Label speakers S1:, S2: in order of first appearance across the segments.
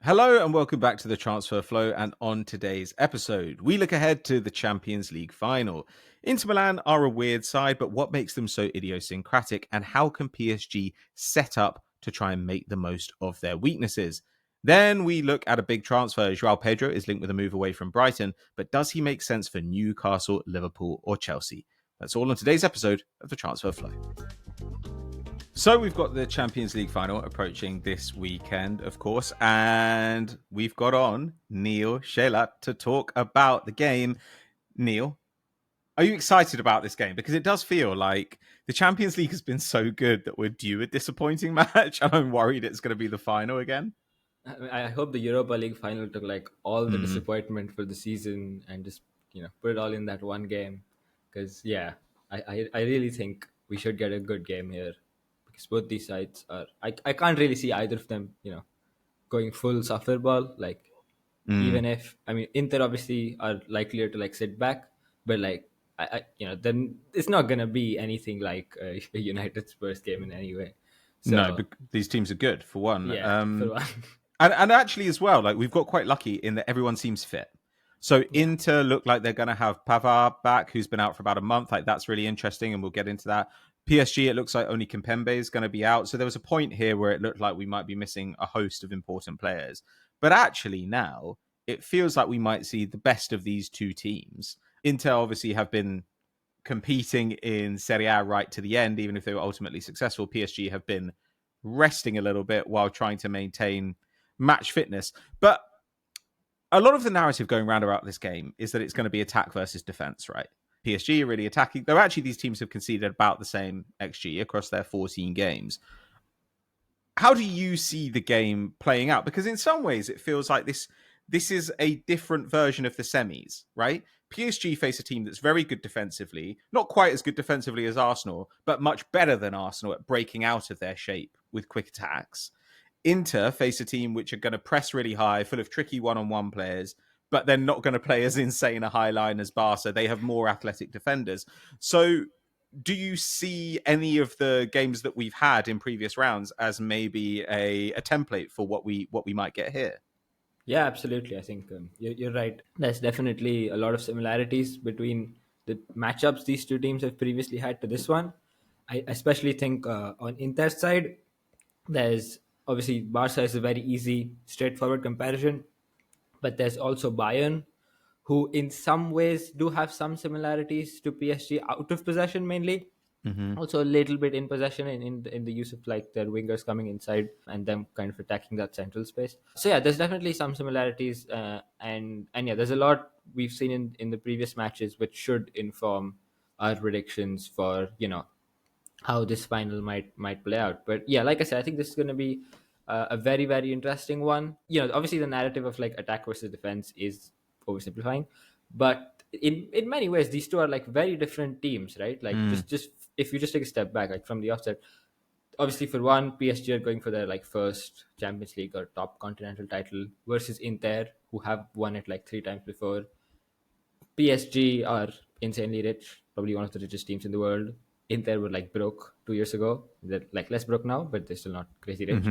S1: Hello and welcome back to the Transfer Flow. And on today's episode, we look ahead to the Champions League final. Inter Milan are a weird side, but what makes them so idiosyncratic, and how can PSG set up to try and make the most of their weaknesses? Then we look at a big transfer. Joao Pedro is linked with a move away from Brighton, but does he make sense for Newcastle, Liverpool, or Chelsea? That's all on today's episode of the Transfer Flow. So we've got the Champions League final approaching this weekend, of course, and we've got on Neel Shelat to talk about the game. Neel, are you excited about this game? Because it does feel like the Champions League has been so good that we're due a disappointing match, and I'm worried it's going to be the final again.
S2: I hope the Europa League final took like all the disappointment for the season and just put it all in that one game. Because I really think we should get a good game here because both these sides are. I can't really see either of them going full suffer ball. Like even if Inter obviously are likelier to like sit back, but like then it's not gonna be anything like a United Spurs game in any way.
S1: No,
S2: So
S1: these teams are good for one.
S2: yeah, for one.
S1: And actually as well, like we've got quite lucky in that everyone seems fit. So Inter look like they're going to have Pavard back, who's been out for about a month. Like that's really interesting, and we'll get into that. PSG, it looks like only Kimpembe is going to be out. So there was a point here where it looked like we might be missing a host of important players. But actually now, it feels like we might see the best of these two teams. Inter obviously have been competing in Serie A right to the end, even if they were ultimately successful. PSG have been resting a little bit while trying to maintain match fitness. But a lot of the narrative going around about this game is that it's going to be attack versus defense, right? PSG are really attacking, though actually these teams have conceded about the same XG across their 14 games. How do you see the game playing out? Because in some ways it feels like this is a different version of the semis, right? PSG face a team that's very good defensively, not quite as good defensively as Arsenal, but much better than Arsenal at breaking out of their shape with quick attacks. Inter face a team which are going to press really high, full of tricky one-on-one players, but they're not going to play as insane a high line as Barca. They have more athletic defenders. So do you see any of the games that we've had in previous rounds as maybe a template for what we might get here?
S2: Yeah, absolutely. I think you're right. There's definitely a lot of similarities between the matchups these two teams have previously had to this one. I especially think on Inter's side, there's obviously Barca is a very easy, straightforward comparison, but there's also Bayern, who in some ways do have some similarities to PSG out of possession mainly.
S1: Mm-hmm.
S2: Also a little bit in possession in the use of like their wingers coming inside and them kind of attacking that central space. So yeah, there's definitely some similarities, and yeah, there's a lot we've seen in the previous matches which should inform our predictions for how this final might play out. But yeah, like I said, I think this is going to be a very very interesting one. Obviously the narrative of like attack versus defense is oversimplifying, but in many ways these two are like very different teams, right? Like just if you just take a step back, like from the offset, obviously for one, PSG are going for their like first Champions League or top continental title versus Inter, who have won it like three times before. PSG are insanely rich, probably one of the richest teams in the world. Inter were like broke 2 years ago. They're like less broke now, but they're still not crazy rich.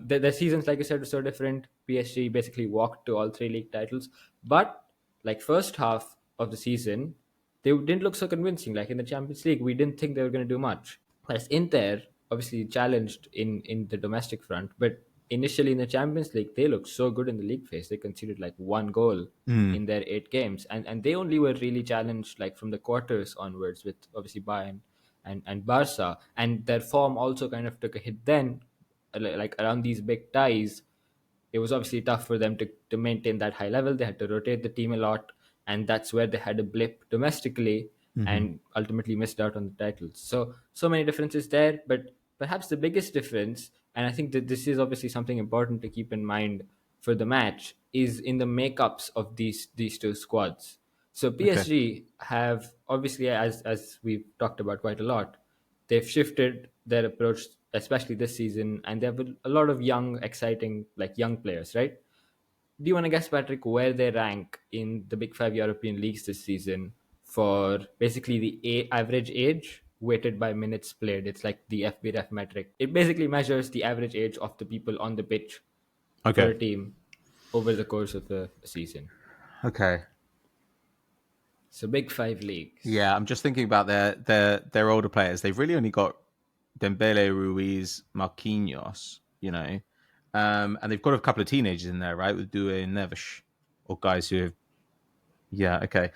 S2: Their seasons, like I said, were so different. PSG basically walked to all three league titles, but like first half of the season, they didn't look so convincing. Like in the Champions League, we didn't think they were going to do much. Whereas Inter obviously challenged in the domestic front, but initially in the Champions League, they looked so good in the league phase. They conceded like one goal in their 8 games, and they only were really challenged like from the quarters onwards with obviously Bayern and Barca, and their form also kind of took a hit then, like around these big ties. It was obviously tough for them to maintain that high level. They had to rotate the team a lot, and that's where they had a blip domestically and ultimately missed out on the titles. So many differences there, but perhaps the biggest difference, and I think that this is obviously something important to keep in mind for the match, is in the makeups of these two squads. So
S1: Okay.
S2: PSG have obviously, as we've talked about quite a lot, they've shifted their approach, especially this season, and they have a lot of young, exciting, like young players, right? Do you want to guess, Patrick, where they rank in the Big Five European leagues this season for basically the average age weighted by minutes played? It's like the FBref metric. It basically measures the average age of the people on the pitch for
S1: Okay.
S2: a team over the course of a season.
S1: Okay.
S2: So big five leagues.
S1: Yeah, I'm just thinking about their older players. They've really only got Dembele, Ruiz, Marquinhos, and they've got a couple of teenagers in there, right, with Doue and Neves, or guys who have. Yeah, okay.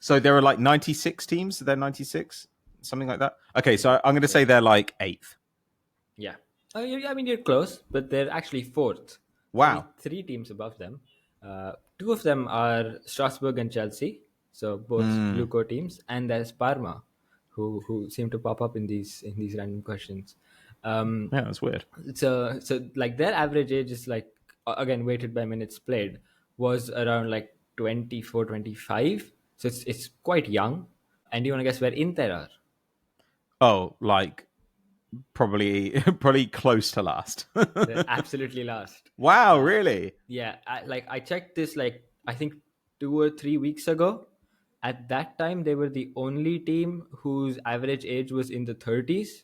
S1: So there are like 96 teams. They're 96, something like that. Okay, so I'm going to
S2: Yeah.
S1: say they're like eighth.
S2: Yeah. Oh, I mean, you're close, but they're actually fourth. There's only
S1: Wow.
S2: three teams above them. Two of them are Strasbourg and Chelsea, so both blue
S1: Mm.
S2: core teams, and there's Parma, who seem to pop up in these random questions.
S1: Yeah, that's weird.
S2: So like their average age is like again weighted by minutes played was around like 24, 25. So it's quite young. And do you want to guess where Inter are?
S1: Oh, like probably probably close to last.
S2: They're absolutely last.
S1: Wow, really?
S2: Yeah, I checked this like I think 2 or 3 weeks ago. At that time, they were the only team whose average age was in the 30s.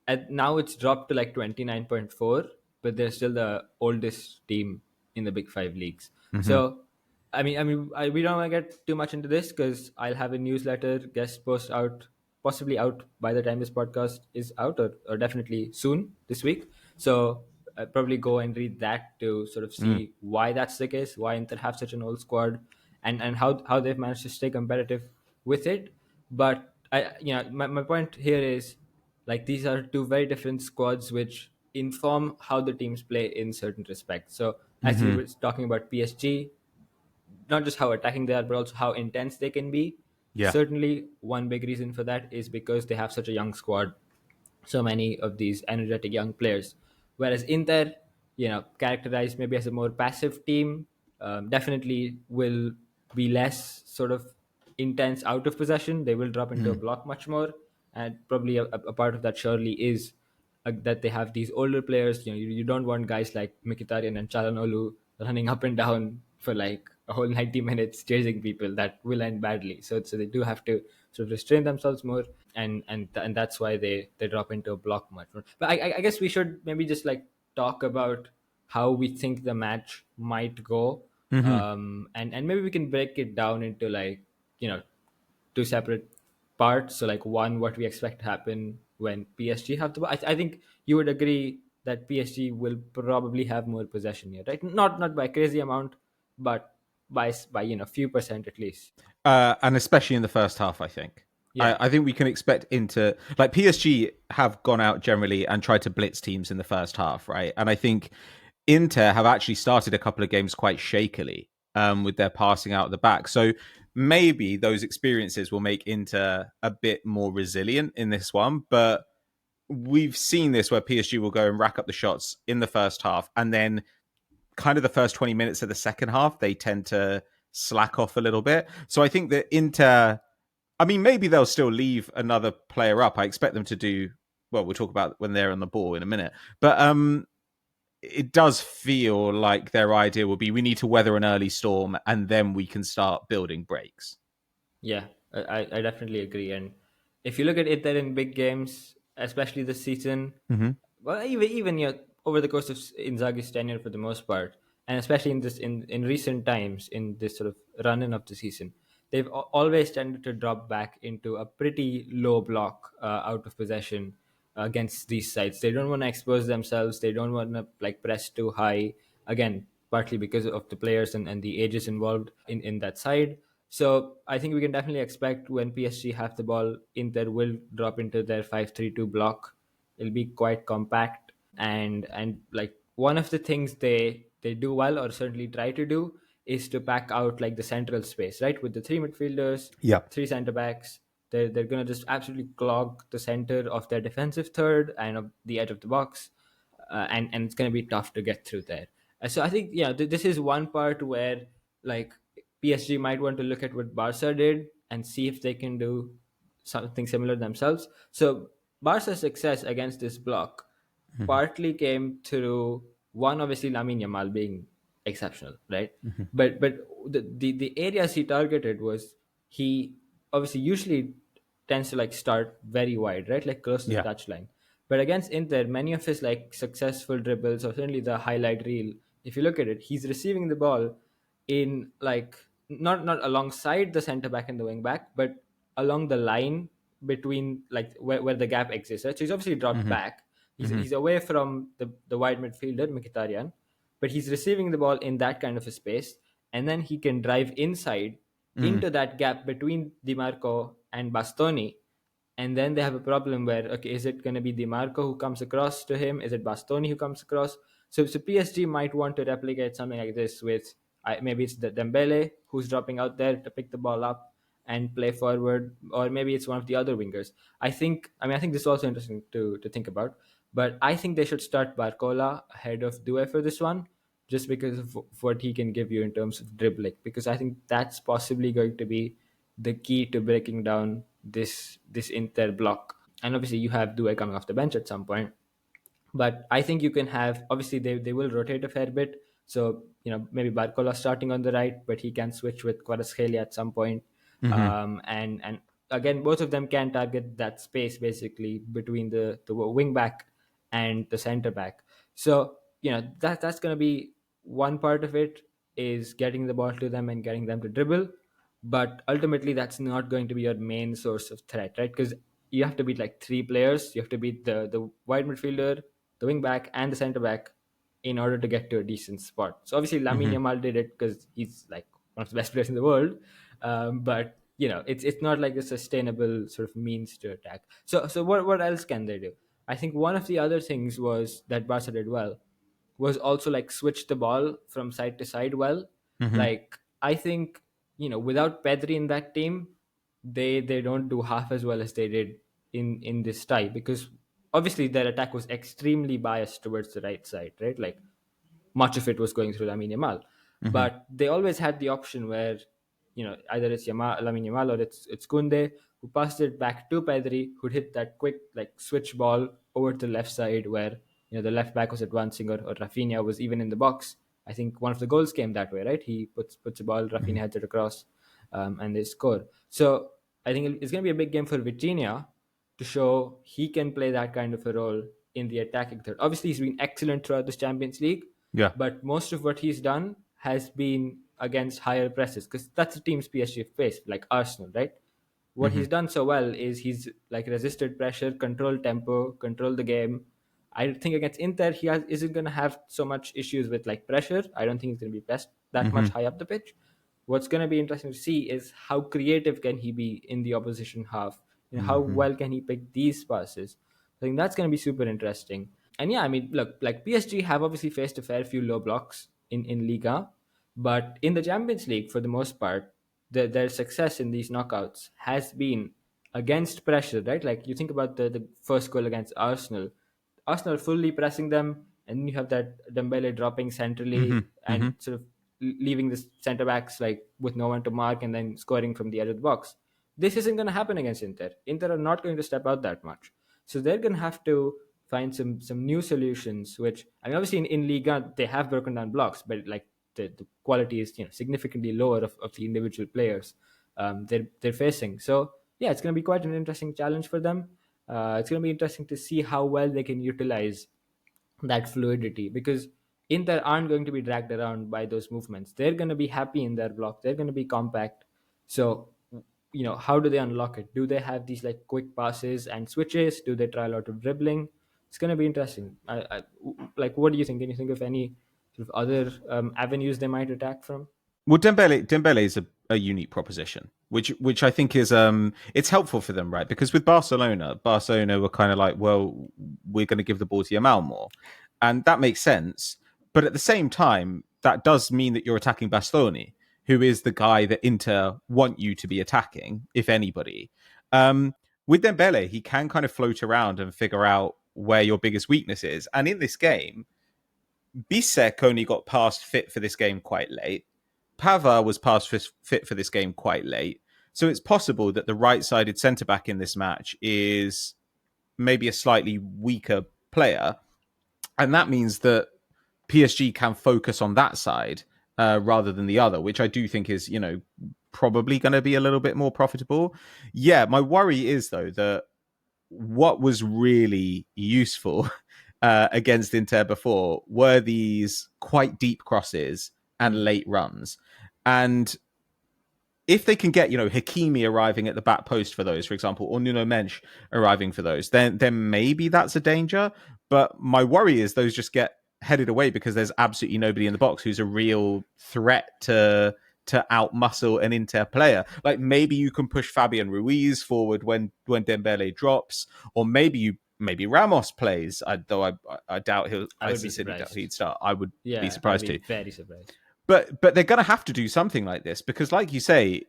S2: And now it's dropped to like 29.4, but they're still the oldest team in the Big Five leagues.
S1: Hmm.
S2: So, we don't want to get too much into this because I'll have a newsletter guest post out, possibly out by the time this podcast is out, or definitely soon this week. So, I'll probably go and read that to sort of
S1: Mm.
S2: see why that's the case, why Inter have such an old squad, and how they've managed to stay competitive with it. But my point here is like these are two very different squads which inform how the teams play in certain respects. So as you
S1: Hmm.
S2: were talking about PSG, not just how attacking they are, but also how intense they can be.
S1: Yeah.
S2: Certainly, one big reason for that is because they have such a young squad, so many of these energetic young players. Whereas Inter, characterized maybe as a more passive team, definitely will be less sort of intense out of possession. They will drop into a
S1: Mm.
S2: block much more, and probably a part of that surely is that they have these older players. You don't want guys like Mkhitaryan and Çalhanoğlu running up and down for like a whole 90 minutes chasing people. That will end badly. So they do have to sort of restrain themselves more, and that's why they drop into a block much more. But I guess we should maybe just like talk about how we think the match might go,
S1: Hmm.
S2: and maybe we can break it down into like two separate parts. So like one, what we expect to happen when PSG have the ball. I think you would agree that PSG will probably have more possession here, right? Not by a crazy amount, but by few percent at least.
S1: And especially in the first half, I think.
S2: Yeah,
S1: I think we can expect Inter, like PSG, have gone out generally and tried to blitz teams in the first half, right? And I think Inter have actually started a couple of games quite shakily with their passing out at the back. So maybe those experiences will make Inter a bit more resilient in this one. But we've seen this where PSG will go and rack up the shots in the first half, and then kind of the first 20 minutes of the second half, they tend to slack off a little bit. So I think that Inter, I mean, maybe they'll still leave another player up. I expect them to do, well, we'll talk about when they're on the ball in a minute. But it does feel like their idea will be we need to weather an early storm and then we can start building breaks.
S2: yeah, I definitely agree. And if you look at it, there in big games, especially this season,
S1: Mm-hmm.
S2: well, even over the course of Inzaghi's tenure for the most part, and especially in recent times in this sort of run-in of the season, they've always tended to drop back into a pretty low block out of possession against these sides. They don't want to expose themselves. They don't want to like press too high. Again, partly because of the players and the ages involved in that side. So I think we can definitely expect when PSG have the ball, Inter will drop into their 5-3-2 block. It'll be quite compact, and like one of the things they do well, or certainly try to do, is to pack out like the central space, right? With the three midfielders,
S1: Yeah.
S2: three center backs, they're gonna just absolutely clog the center of their defensive third and of the edge of the box, and it's gonna be tough to get through there. So I think this is one part where like PSG might want to look at what Barca did and see if they can do something similar themselves. So Barca's success against this block
S1: Mm-hmm.
S2: partly came through one, obviously Lamine Yamal being exceptional, right?
S1: Mm-hmm.
S2: But the areas he targeted was he obviously usually tends to like start very wide, right, like close to the
S1: Yeah.
S2: touchline. But against Inter, many of his like successful dribbles, or certainly the highlight reel, if you look at it, he's receiving the ball in like not alongside the centre back and the wing back, but along the line between like where the gap exists. Right? So he's obviously dropped
S1: Mm-hmm.
S2: back.
S1: Mm-hmm.
S2: He's away from the wide midfielder Mkhitaryan, but he's receiving the ball in that kind of a space, and then he can drive inside
S1: Mm-hmm.
S2: into that gap between Di Marco and Bastoni. And then they have a problem where, okay, is it going to be Di Marco who comes across to him? Is it Bastoni who comes across? So PSG might want to replicate something like this with maybe it's the Dembele who's dropping out there to pick the ball up and play forward, or maybe it's one of the other wingers. I think this is also interesting to think about. But I think they should start Barcola ahead of Doue for this one, just because of what he can give you in terms of dribbling. Because I think that's possibly going to be the key to breaking down this Inter block. And obviously, you have Doue coming off the bench at some point. But I think you can have, obviously they will rotate a fair bit. So maybe Barcola starting on the right, but he can switch with Kvaratskhelia at some point.
S1: Mm-hmm.
S2: And again, both of them can target that space basically between the wing back and the center back. So that's going to be one part of it, is getting the ball to them and getting them to dribble. But ultimately, that's not going to be your main source of threat, right? Because you have to beat like three players. You have to beat the wide midfielder, the wing back, and the center back in order to get to a decent spot. So obviously Lamine
S1: Mm-hmm.
S2: Yamal did it because he's like one of the best players in the world. But it's not like a sustainable sort of means to attack. So what else can they do? I think one of the other things was that Barca did well was also like switch the ball from side to side well.
S1: Mm-hmm.
S2: Like I think without Pedri in that team, they don't do half as well as they did in this tie, because obviously their attack was extremely biased towards the right side, right? Like much of it was going through Lamine Yamal,
S1: Mm-hmm.
S2: but they always had the option where either it's Lamine Yamal or it's Kunde who passed it back to Pedri, who'd hit that quick like switch ball over to the left side where the left back was advancing, or Rafinha was even in the box. I think one of the goals came that way, right? He puts a ball, Rafinha heads it across, and they score. So I think it's going to be a big game for Vitinha to show he can play that kind of a role in the attacking third. Obviously, he's been excellent throughout this Champions League,
S1: Yeah.
S2: but most of what he's done has been against higher presses, because that's the teams PSG faced, like Arsenal, right? What
S1: Mm-hmm.
S2: he's done so well is he's like resisted pressure, controlled tempo, controlled the game. I think against Inter isn't going to have so much issues with like pressure. I don't think he's going to be pressed that
S1: Mm-hmm.
S2: much high up the pitch. What's going to be interesting to see is how creative can he be in the opposition half. How
S1: Mm-hmm.
S2: well can he pick these passes? I think that's going to be super interesting. And yeah, I mean, look, like PSG have obviously faced a fair few low blocks in Liga, but in the Champions League, for the most part, their success in these knockouts has been against pressure, right? Like you think about the first goal against Arsenal. Arsenal fully pressing them, and then you have that Dembele dropping
S1: Mm-hmm.
S2: centrally
S1: Mm-hmm.
S2: and sort of leaving the centre backs like with no one to mark, and then scoring from the edge of the box. This isn't going to happen against Inter. Inter are not going to step out that much, so they're going to have to find some new solutions. Which I mean, obviously in Liga they have broken down blocks, but like the quality is significantly lower of the individual players they're facing. So yeah, it's going to be quite an interesting challenge for them. It's going to be interesting to see how well they can utilize that fluidity, because Inter aren't going to be dragged around by those movements. They're going to be happy in their block. They're going to be compact. So how do they unlock it? Do they have these like quick passes and switches? Do they try a lot of dribbling? It's going to be interesting. Like, what do you think? Can you think of any sort of other avenues they might attack from?
S1: Well, Dembele is a unique proposition, which I think is it's helpful for them, right? Because with Barcelona were kind of like, well, we're going to give the ball to Yamal more, and that makes sense. But at the same time, that does mean that you're attacking Bastoni, who is the guy that Inter want you to be attacking, if anybody. With Dembele, he can kind of float around and figure out where your biggest weakness is, and in this game, Bisek only got past fit for this game quite late. Pavard was past fit for this game quite late. So it's possible that the right-sided centre-back in this match is maybe a slightly weaker player. And that means that PSG can focus on that side rather than the other, which I do think is, probably going to be a little bit more profitable. Yeah, my worry is, though, that what was really useful against Inter before were these quite deep crosses and late runs. And if they can get, Hakimi arriving at the back post for those, for example, or Nuno Mensch arriving for those, then maybe that's a danger. But my worry is those just get headed away because there's absolutely nobody in the box who's a real threat to outmuscle an Inter player. Like maybe you can push Fabian Ruiz forward when Dembele drops, or maybe Ramos plays. Though I doubt he'd start. I would be surprised too.
S2: Very surprised.
S1: But they're going to have to do something like this because, like you say,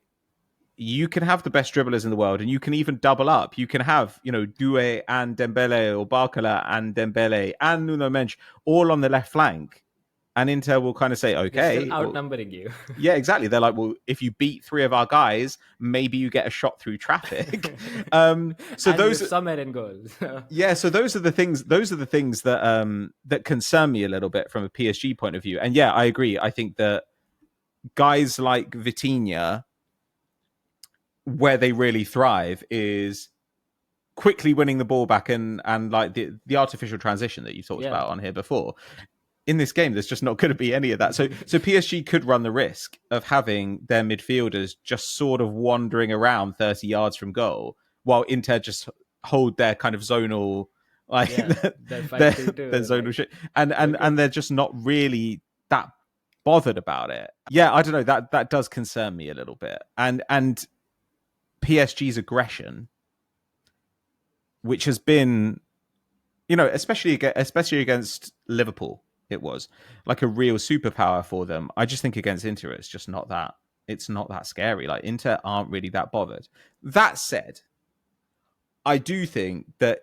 S1: you can have the best dribblers in the world and you can even double up. You can have, Doue and Dembele, or Barcola and Dembele and Nuno Mensch all on the left flank. And Inter will kind of say, okay.
S2: They're still outnumbering you.
S1: Yeah, exactly. They're like, well, if you beat 3 of our guys, maybe you get a shot through traffic. So
S2: and
S1: those
S2: somewhere in goals.
S1: Yeah, so those are the things that that concern me a little bit from a PSG point of view. And yeah, I agree. I think that guys like Vitinha, where they really thrive is quickly winning the ball back and like the artificial transition that you talked about on here before. In this game, there's just not going to be any of that. So PSG could run the risk of having their midfielders just sort of wandering around 30 yards from goal while Inter just hold their kind of zonal, like their zonal shit. And they're just not really that bothered about it. Yeah, I don't know. That does concern me a little bit. And PSG's aggression, which has been, especially against Liverpool, it was like a real superpower for them. I just think against Inter, it's just not that. It's not that scary. Like Inter aren't really that bothered. That said, I do think that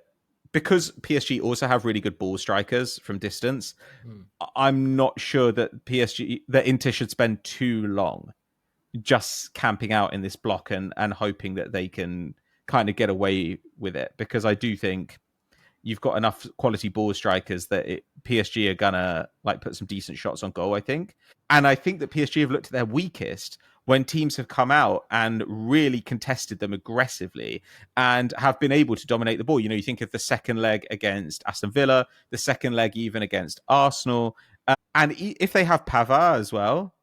S1: because PSG also have really good ball strikers from distance, I'm not sure that Inter should spend too long just camping out in this block and hoping that they can kind of get away with it. Because I do think you've got enough quality ball strikers that PSG are gonna like put some decent shots on goal, I think. And I think that PSG have looked at their weakest when teams have come out and really contested them aggressively and have been able to dominate the ball. You think of the second leg against Aston Villa, the second leg even against Arsenal. And if they have Pavard as well,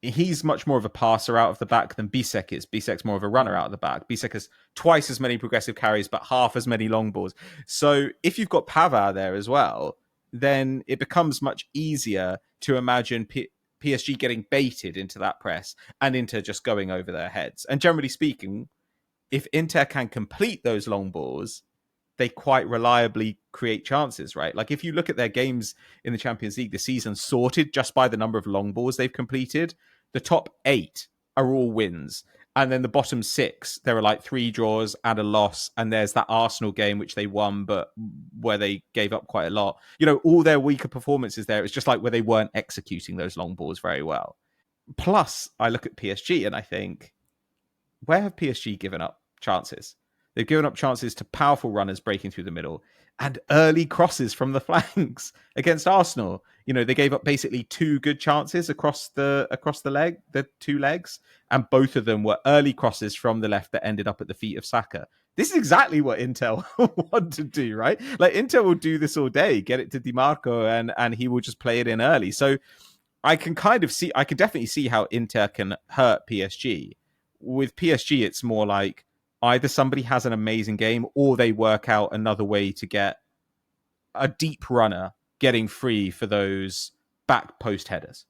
S1: he's much more of a passer out of the back than Bisek is. Bisek's more of a runner out of the back. Bisek has twice as many progressive carries, but half as many long balls. So if you've got Pavard there as well, then it becomes much easier to imagine PSG getting baited into that press and Inter just going over their heads. And generally speaking, if Inter can complete those long balls, they quite reliably create chances, right? Like if you look at their games in the Champions League this season, sorted just by the number of long balls they've completed, the top 8 are all wins. And then the bottom 6, there are like 3 draws and a loss. And there's that Arsenal game, which they won, but where they gave up quite a lot. All their weaker performances there, it's just like where they weren't executing those long balls very well. Plus, I look at PSG and I think, where have PSG given up chances? They've given up chances to powerful runners breaking through the middle and early crosses from the flanks against Arsenal. They gave up basically 2 good chances across the 2 legs, and both of them were early crosses from the left that ended up at the feet of Saka. This is exactly what Inter want to do, right? Like Inter will do this all day, get it to Di Marco, and he will just play it in early. So I can definitely see how Inter can hurt PSG. With PSG, it's more like either somebody has an amazing game or they work out another way to get a deep runner getting free for those back post headers.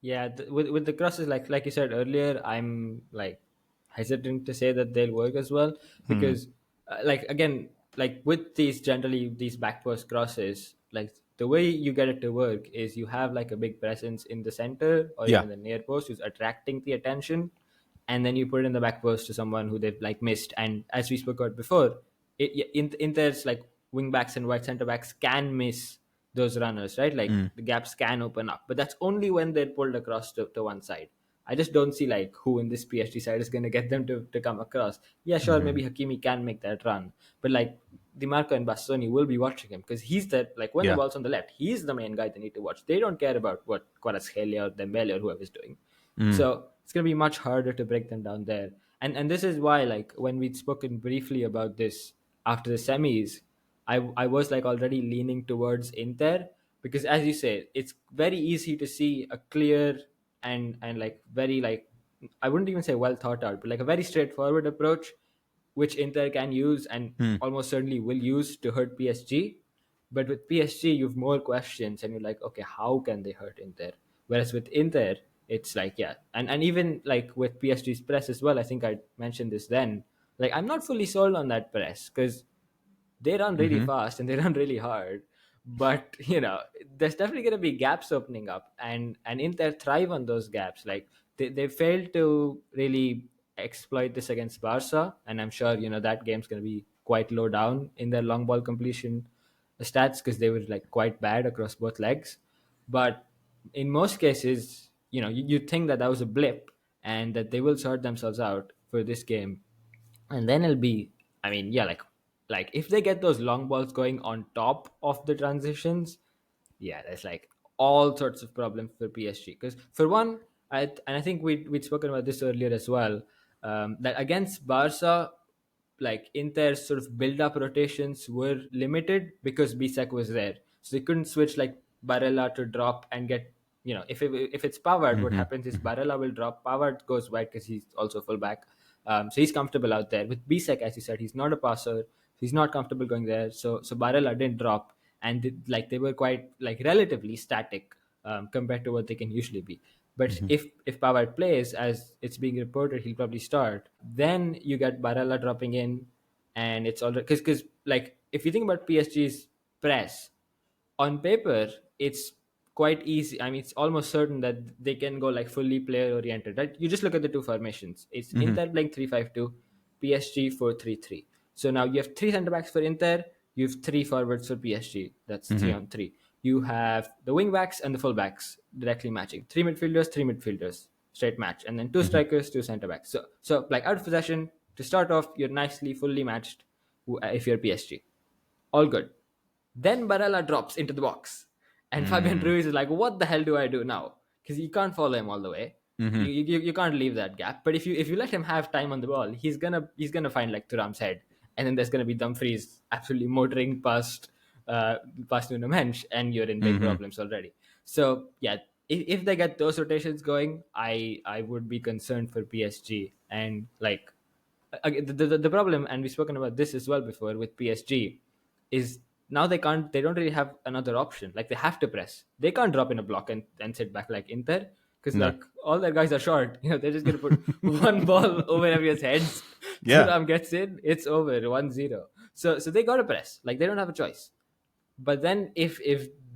S2: Yeah, with the crosses, like you said earlier, I'm like hesitant to say that they'll work as well because, again, like with these back post crosses, like the way you get it to work is you have like a big presence in the center or even the near post who's attracting the attention. And then you put it in the back post to someone who they've like missed. And as we spoke about before, Inter's like wing backs and wide center backs can miss those runners, right? Like the gaps can open up, but that's only when they're pulled across to one side. I just don't see like who in this PSG side is going to get them to come across. Yeah, sure, maybe Hakimi can make that run, but like Di Marco and Bastoni will be watching him because he's that, like when the ball's on the left, he's the main guy they need to watch. They don't care about what Kvaratskhelia or Dembele or whoever's doing. So it's going to be much harder to break them down there. And this is why, like, when we'd spoken briefly about this after the semis, I was like already leaning towards Inter, because as you say, it's very easy to see a clear and like very like, I wouldn't even say well thought out, but like a very straightforward approach which Inter can use and
S1: Hmm.
S2: almost certainly will use to hurt PSG. But with PSG, you've more questions, and you're like, okay, how can they hurt Inter? Whereas with Inter, it's like, yeah, and even like with PSG's press as well. I think I mentioned this then. Like, I'm not fully sold on that press because they run really
S1: Mm-hmm.
S2: fast and they run really hard. But there's definitely going to be gaps opening up, and Inter thrive on those gaps. Like they failed to really exploit this against Barca, and I'm sure that game's going to be quite low down in their long ball completion stats because they were like quite bad across both legs. But in most cases, you think that was a blip and that they will sort themselves out for this game, and then it'll be, I mean, yeah, like if they get those long balls going on top of the transitions, yeah, there's like all sorts of problems for PSG. Because for one, and I think we'd spoken about this earlier as well, that against Barca, like Inter's sort of build up rotations were limited because Bisek was there, so they couldn't switch like Barella to drop and get, if it's Pavard, what
S1: Mm-hmm.
S2: happens is Barella will drop, Pavard goes wide because he's also fullback, so he's comfortable out there. With Bisek, as you said, he's not a passer, he's not comfortable going there, so Barella didn't drop, and like they were quite like relatively static compared to what they can usually be. But
S1: Mm-hmm.
S2: if Pavard plays, as it's being reported, he'll probably start. Then you get Barella dropping in, and it's all because like if you think about PSG's press, on paper it's quite easy. I mean, it's almost certain that they can go like fully player oriented, right? You just look at the two formations. It's
S1: Mm-hmm.
S2: Inter playing 3-5-2, PSG 4-3-3. So now you have three center backs for Inter, you have three forwards for PSG. That's three
S1: Mm-hmm.
S2: on three. You have the wing backs and the full backs directly matching. Three midfielders, straight match, and then two
S1: Mm-hmm.
S2: strikers, two center backs. So like out of possession to start off, you're nicely fully matched if you're PSG. All good. Then Barella drops into the box. And Fabian
S1: Mm-hmm.
S2: Ruiz is like, what the hell do I do now? Because you can't follow him all the way.
S1: Mm-hmm.
S2: You can't leave that gap. But if you let him have time on the ball, he's gonna find like Thuram's head. And then there's gonna be Dumfries absolutely motoring past Nuno Mensch, and you're in big
S1: Mm-hmm.
S2: problems already. So yeah, if they get those rotations going, I would be concerned for PSG. And like the problem, and we've spoken about this as well before with PSG, is now they don't really have another option. Like they have to press. They can't drop in a block and sit back like Inter, because
S1: No.
S2: like all their guys are short. They're just gonna put one ball over everyone's heads.
S1: Yeah.
S2: Thuram gets in, it's over 1-0. So they gotta press. Like they don't have a choice. But then if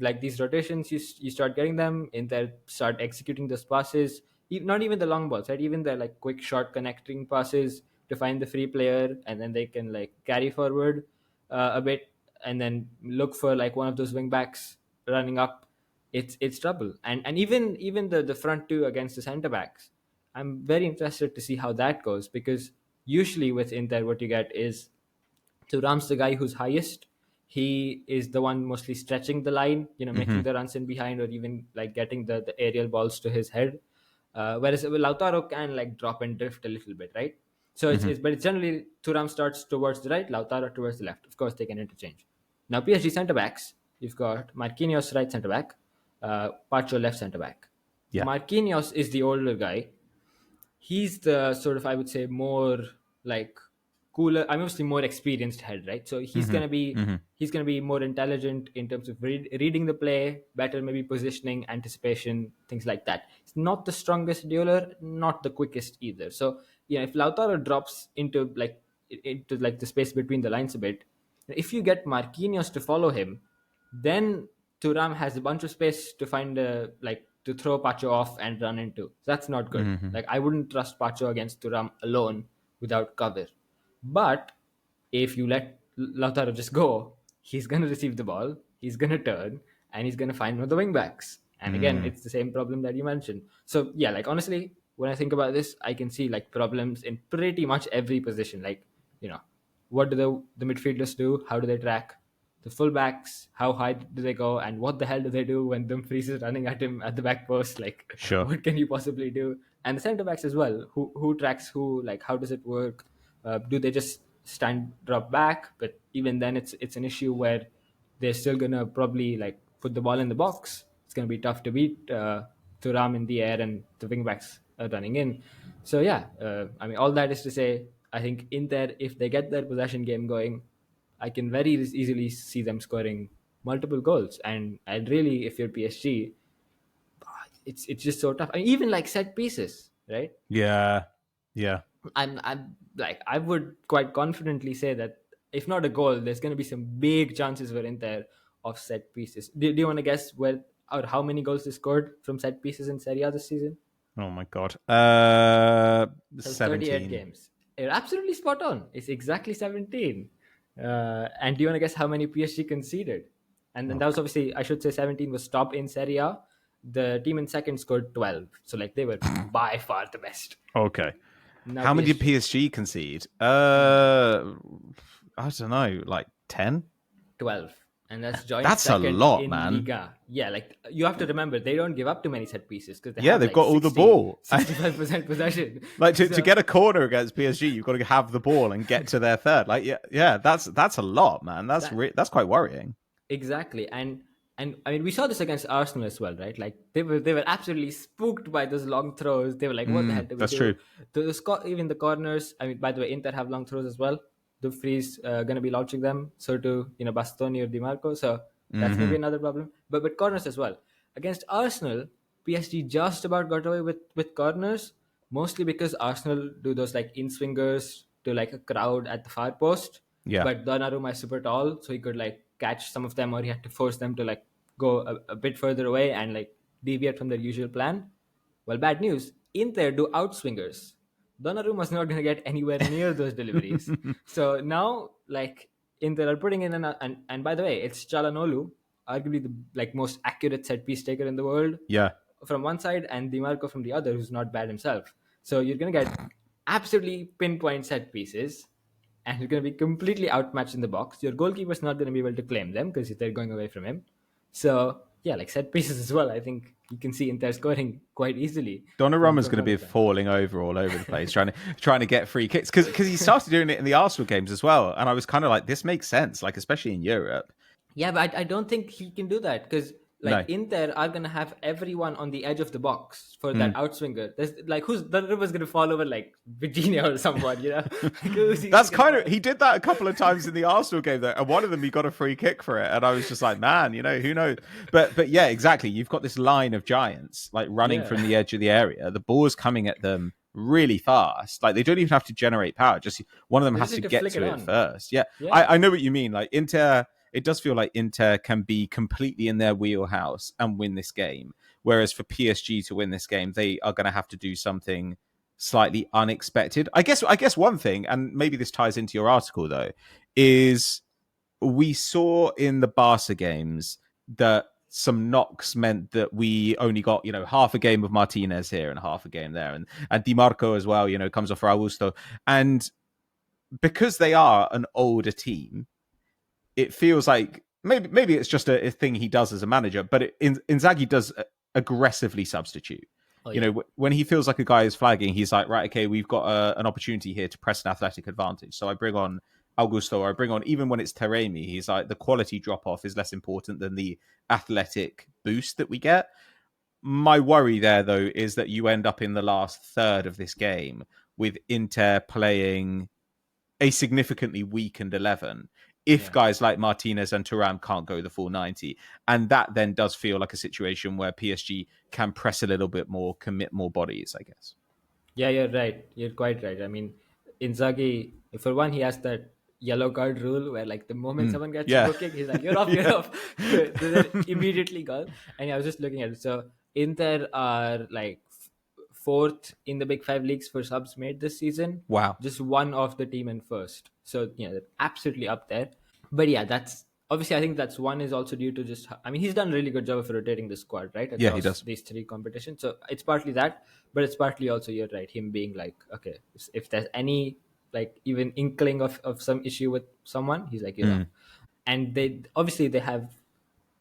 S2: like these rotations, you start getting them in there, start executing those passes, not even the long balls, right? Even the like quick short connecting passes to find the free player, and then they can like carry forward a bit, and then look for like one of those wing backs running up. It's trouble. And even the front two against the center backs, I'm very interested to see how that goes, because usually with Inter what you get is, so Ram's the guy who's highest. He is the one mostly stretching the line,
S1: Mm-hmm.
S2: making the runs in behind, or even like getting the aerial balls to his head. Whereas Lautaro can like drop and drift a little bit, right? So
S1: Mm-hmm.
S2: but it's generally Thuram starts towards the right, Lautaro towards the left. Of course, they can interchange. Now PSG centre backs, you've got Marquinhos right centre back, Pacho left centre back.
S1: Yeah.
S2: Marquinhos is the older guy. He's the sort of, I would say, more like cooler, I'm obviously more experienced head, right? So he's
S1: Mm-hmm.
S2: gonna be
S1: Mm-hmm.
S2: he's gonna be more intelligent in terms of reading the play better, maybe positioning, anticipation, things like that. It's not the strongest dealer, not the quickest either. So if Lautaro drops into like the space between the lines a bit, if you get Marquinhos to follow him, then Turam has a bunch of space to find to throw Pacho off and run into. That's not good.
S1: Mm-hmm.
S2: Like I wouldn't trust Pacho against Turam alone without cover. But if you let Lautaro just go, he's gonna receive the ball, he's gonna turn, and he's gonna find one of the wing backs. And again,
S1: Mm-hmm.
S2: it's the same problem that you mentioned. So yeah, like honestly, when I think about this, I can see like problems in pretty much every position. Like, you know, what do the midfielders do? How do they track? The fullbacks, how high do they go, and what the hell do they do when Dumfries is running at him at the back post? Like,
S1: Sure.
S2: what can you possibly do? And the centre backs as well. Who tracks who? Like, how does it work? Do they just stand drop back, but even then it's an issue where they're still gonna probably like put the ball in the box. It's gonna be tough to beat Thuram in the air and the wingbacks running in. So yeah, I mean all that is to say, I think Inter, if they get their possession game going, I can very easily see them scoring multiple goals. And really, if you're PSG, it's just so tough. I mean, even like set pieces, right?
S1: Yeah. Yeah.
S2: I'm like I would quite confidently say that if not a goal, there's going to be some big chances for Inter of set pieces. Do you want to guess where or how many goals they scored from set pieces in Serie A this season?
S1: Oh my god.
S2: So 38
S1: 17.
S2: games. You're absolutely spot on. It's exactly 17. And do you want to guess how many PSG conceded? And then that was obviously, I should say 17 was top in Serie A. The team in second scored 12. So like they were by far the best.
S1: Okay.
S2: Now
S1: How many did PSG concede? I don't know, like 10?
S2: 12. And that's joint
S1: That's a
S2: second
S1: lot,
S2: in
S1: man.
S2: Liga. Yeah, like you have to remember, they don't give up too many set pieces because
S1: Yeah, they've got all the ball.
S2: 65% possession.
S1: Like to get a corner against PSG, you've got to have the ball and get to their third. Like yeah, that's a lot, man. That's quite worrying.
S2: Exactly. And I mean we saw this against Arsenal as well, right? Like they were absolutely spooked by those long throws. They were like, what the hell do we
S1: That's
S2: do?
S1: true.
S2: Even the corners. I mean, by the way, Inter have long throws as well. Dumfries gonna be launching them, so to Bastoni or Di Marco. So that's gonna be another problem. But corners as well. Against Arsenal, PSG just about got away with corners, mostly because Arsenal do those like in swingers to like a crowd at the far post.
S1: Yeah.
S2: But Donnarumma is super tall, so he could like catch some of them, or he had to force them to like go a bit further away and like deviate from their usual plan. Well, bad news. Inter do outswingers. Donnarumma's not going to get anywhere near those deliveries. So now, like, Inter are putting in and by the way, it's Çalhanoğlu, arguably the like most accurate set piece taker in the world.
S1: Yeah.
S2: From one side, and Di Marco from the other, who's not bad himself. So you're going to get absolutely pinpoint set pieces, and you're going to be completely outmatched in the box. Your goalkeeper's not going to be able to claim them because they're going away from him. So yeah, like set pieces as well. I think you can see Inter scoring quite easily.
S1: Donnarumma's going to be falling over all over the place, trying to get free kicks because he started doing it in the Arsenal games as well, and I was kind of like, this makes sense, like especially in Europe.
S2: Yeah, but I don't think he can do that because like Inter are gonna have everyone on the edge of the box for that outswinger. There's like who's Donnarumma's gonna fall over like Vitinhas or someone, you know?
S1: That's kind of he did that a couple of times in the Arsenal game though, and one of them he got a free kick for it, and I was just like, man, you know, who knows? But yeah, exactly. You've got this line of giants like running from the edge of the area. The ball's coming at them really fast. Like they don't even have to generate power. Just one of them has to get to it first. Yeah. I know what you mean. Like Inter. It does feel like Inter can be completely in their wheelhouse and win this game. Whereas for PSG to win this game, they are going to have to do something slightly unexpected. I guess one thing, and maybe this ties into your article though, is we saw in the Barca games that some knocks meant that we only got, half a game of Martinez here and half a game there. And Di Marco as well, comes off for Augusto. And because they are an older team, it feels like maybe it's just a thing he does as a manager, but Inzaghi does aggressively substitute. Oh, yeah. When he feels like a guy is flagging, he's like, right, okay, we've got an opportunity here to press an athletic advantage. So I bring on Augusto, or I bring on, even when it's Taremi, he's like, the quality drop-off is less important than the athletic boost that we get. My worry there, though, is that you end up in the last third of this game with Inter playing a significantly weakened 11 if guys like Martinez and Thuram can't go the full 90. And that then does feel like a situation where PSG can press a little bit more, commit more bodies, I guess.
S2: Yeah, you're right. You're quite right. I mean, Inzaghi, for one, he has that yellow card rule where like the moment someone gets a kick, he's like, you're off. Immediately gone. And I was just looking at it. So Inter are like fourth in the big five leagues for subs made this season.
S1: Wow.
S2: Just one of the team in first. So, they're absolutely up there. But yeah, that's obviously, I think that's one is also due to just, I mean, he's done a really good job of rotating the squad, right?
S1: Yeah, he does.
S2: These three competitions. So it's partly that, but it's partly also, you're right, him being like, okay, if there's any like even inkling of some issue with someone, he's like, and they have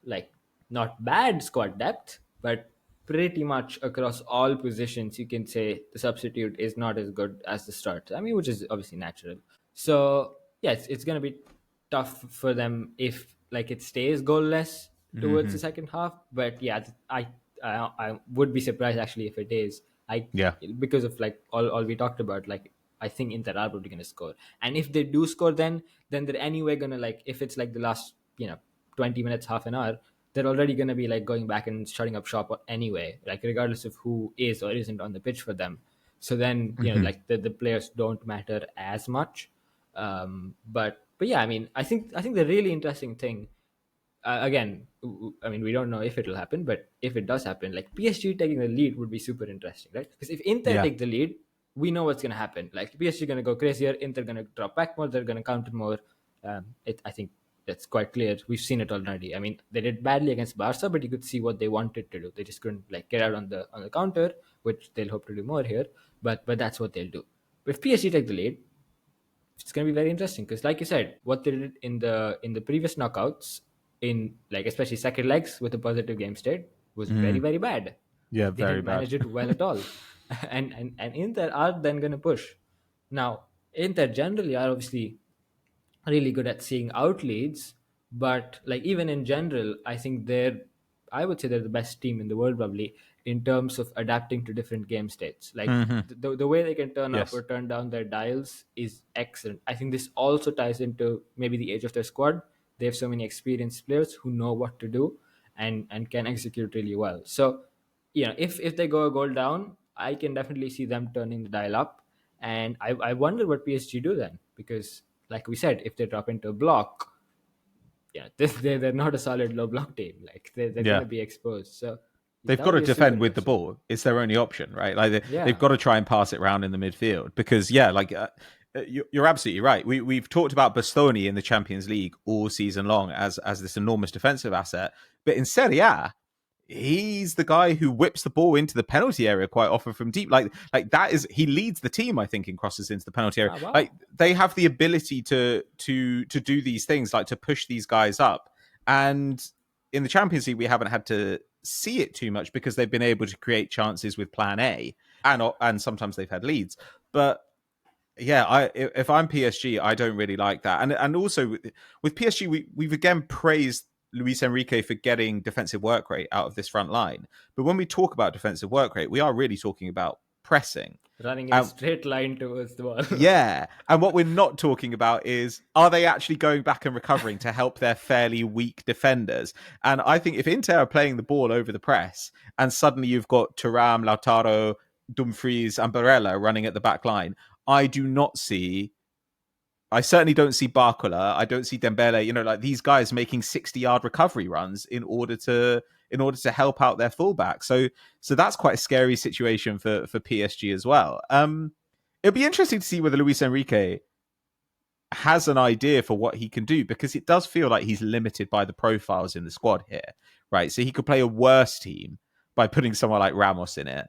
S2: like not bad squad depth, but pretty much across all positions, you can say the substitute is not as good as the start. I mean, which is obviously natural. So yes, it's gonna be tough for them if like it stays goalless towards the second half. But yeah, I would be surprised actually if it is. I
S1: Yeah.
S2: Because of like all we talked about. Like I think Inter are probably gonna score, and if they do score, then they're anyway gonna like if it's like the last 20 minutes, half an hour. They're already going to be like going back and shutting up shop anyway, like regardless of who is or isn't on the pitch for them. So then like the players don't matter as much. But yeah, I mean, I think the really interesting thing, again, I mean, we don't know if it'll happen, but if it does happen, like PSG taking the lead would be super interesting, right? Because if Inter
S1: Yeah.
S2: take the lead, we know what's going to happen. Like PSG going to go crazier, Inter going to drop back more, they're going to counter more. I think that's quite clear. We've seen it already. I mean, they did badly against Barca, but you could see what they wanted to do. They just couldn't like get out on the counter, which they'll hope to do more here. But that's what they'll do. But if PSG take the lead, it's going to be very interesting because, like you said, what they did in the previous knockouts, in like especially second legs with a positive game state, was very very bad.
S1: Yeah,
S2: They
S1: very
S2: didn't
S1: bad.
S2: manage it well at all, and Inter are then going to push. Now Inter generally are obviously really good at seeing out leads, but like even in general, I would say they're the best team in the world probably in terms of adapting to different game states. Like the way they can turn up
S1: Yes.
S2: or turn down their dials is excellent. I think this also ties into maybe the age of their squad. They have so many experienced players who know what to do and can execute really well. So if they go a goal down, I can definitely see them turning the dial up. And I wonder what PSG do then, because like we said, if they drop into a block, they're not a solid low block team. Like they're
S1: Yeah.
S2: gonna be exposed. So
S1: They've
S2: that
S1: got
S2: would
S1: to
S2: be a super
S1: defend with the
S2: interesting.
S1: ball. It's their only option, right? Like they've
S2: Yeah.
S1: got to try and pass it around in the midfield because, you're absolutely right. We've talked about Bastoni in the Champions League all season long as this enormous defensive asset, but in Serie A, he's the guy who whips the ball into the penalty area quite often from deep. Like that is he leads the team, I think, in crosses into the penalty area.
S2: Oh, wow.
S1: Like they have the ability to do these things, like to push these guys up. And in the Champions League, we haven't had to see it too much because they've been able to create chances with Plan A, and sometimes they've had leads. But yeah, if I'm PSG, I don't really like that. And also with PSG, we've again praised Luis Enrique for getting defensive work rate out of this front line. But when we talk about defensive work rate, we are really talking about pressing.
S2: Running in a straight line towards the ball.
S1: Yeah. And what we're not talking about is, are they actually going back and recovering to help their fairly weak defenders? And I think if Inter are playing the ball over the press and suddenly you've got Thuram, Lautaro, Dumfries and Barella running at the back line, I certainly don't see Barcola. I don't see Dembele. Like these guys making 60-yard recovery runs in order to help out their fullback. So that's quite a scary situation for PSG as well. It'll be interesting to see whether Luis Enrique has an idea for what he can do, because it does feel like he's limited by the profiles in the squad here, right? So he could play a worse team by putting someone like Ramos in it.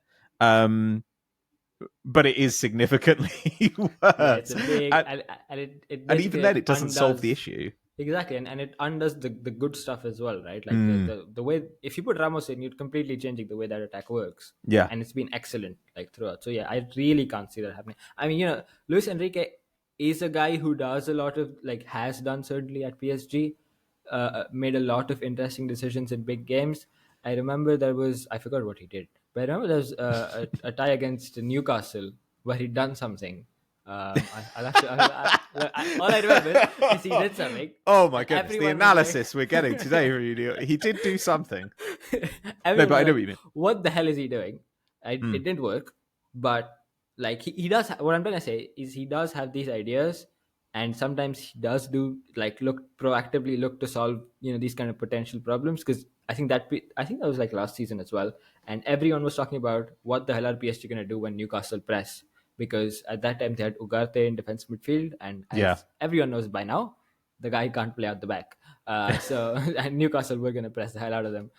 S1: But it is significantly worse.
S2: Yeah, it's a big
S1: and even then, it doesn't solve the issue.
S2: Exactly, and it undoes the good stuff as well, right? Like the way, if you put Ramos in, you're completely changing the way that attack works.
S1: Yeah.
S2: And it's been excellent like throughout. So yeah, I really can't see that happening. I mean, Luis Enrique is a guy who does a lot of has done certainly at PSG, made a lot of interesting decisions in big games. I remember I forgot what he did, but I remember there was a tie against Newcastle where he'd done something. I'll have to. All I remember is he did something.
S1: Oh my goodness! The analysis we're getting today, really, he did do something. No, but I know what you mean.
S2: What the hell is he doing? It didn't work, but he does. What I'm trying to say is he does have these ideas, and sometimes he does do proactively look to solve these kind of potential problems. Because I think that was like last season as well, and everyone was talking about what the hell are PSG going to do when Newcastle press, because at that time they had Ugarte in defense midfield, and as everyone knows by now, the guy can't play out the back. So and Newcastle were going to press the hell out of them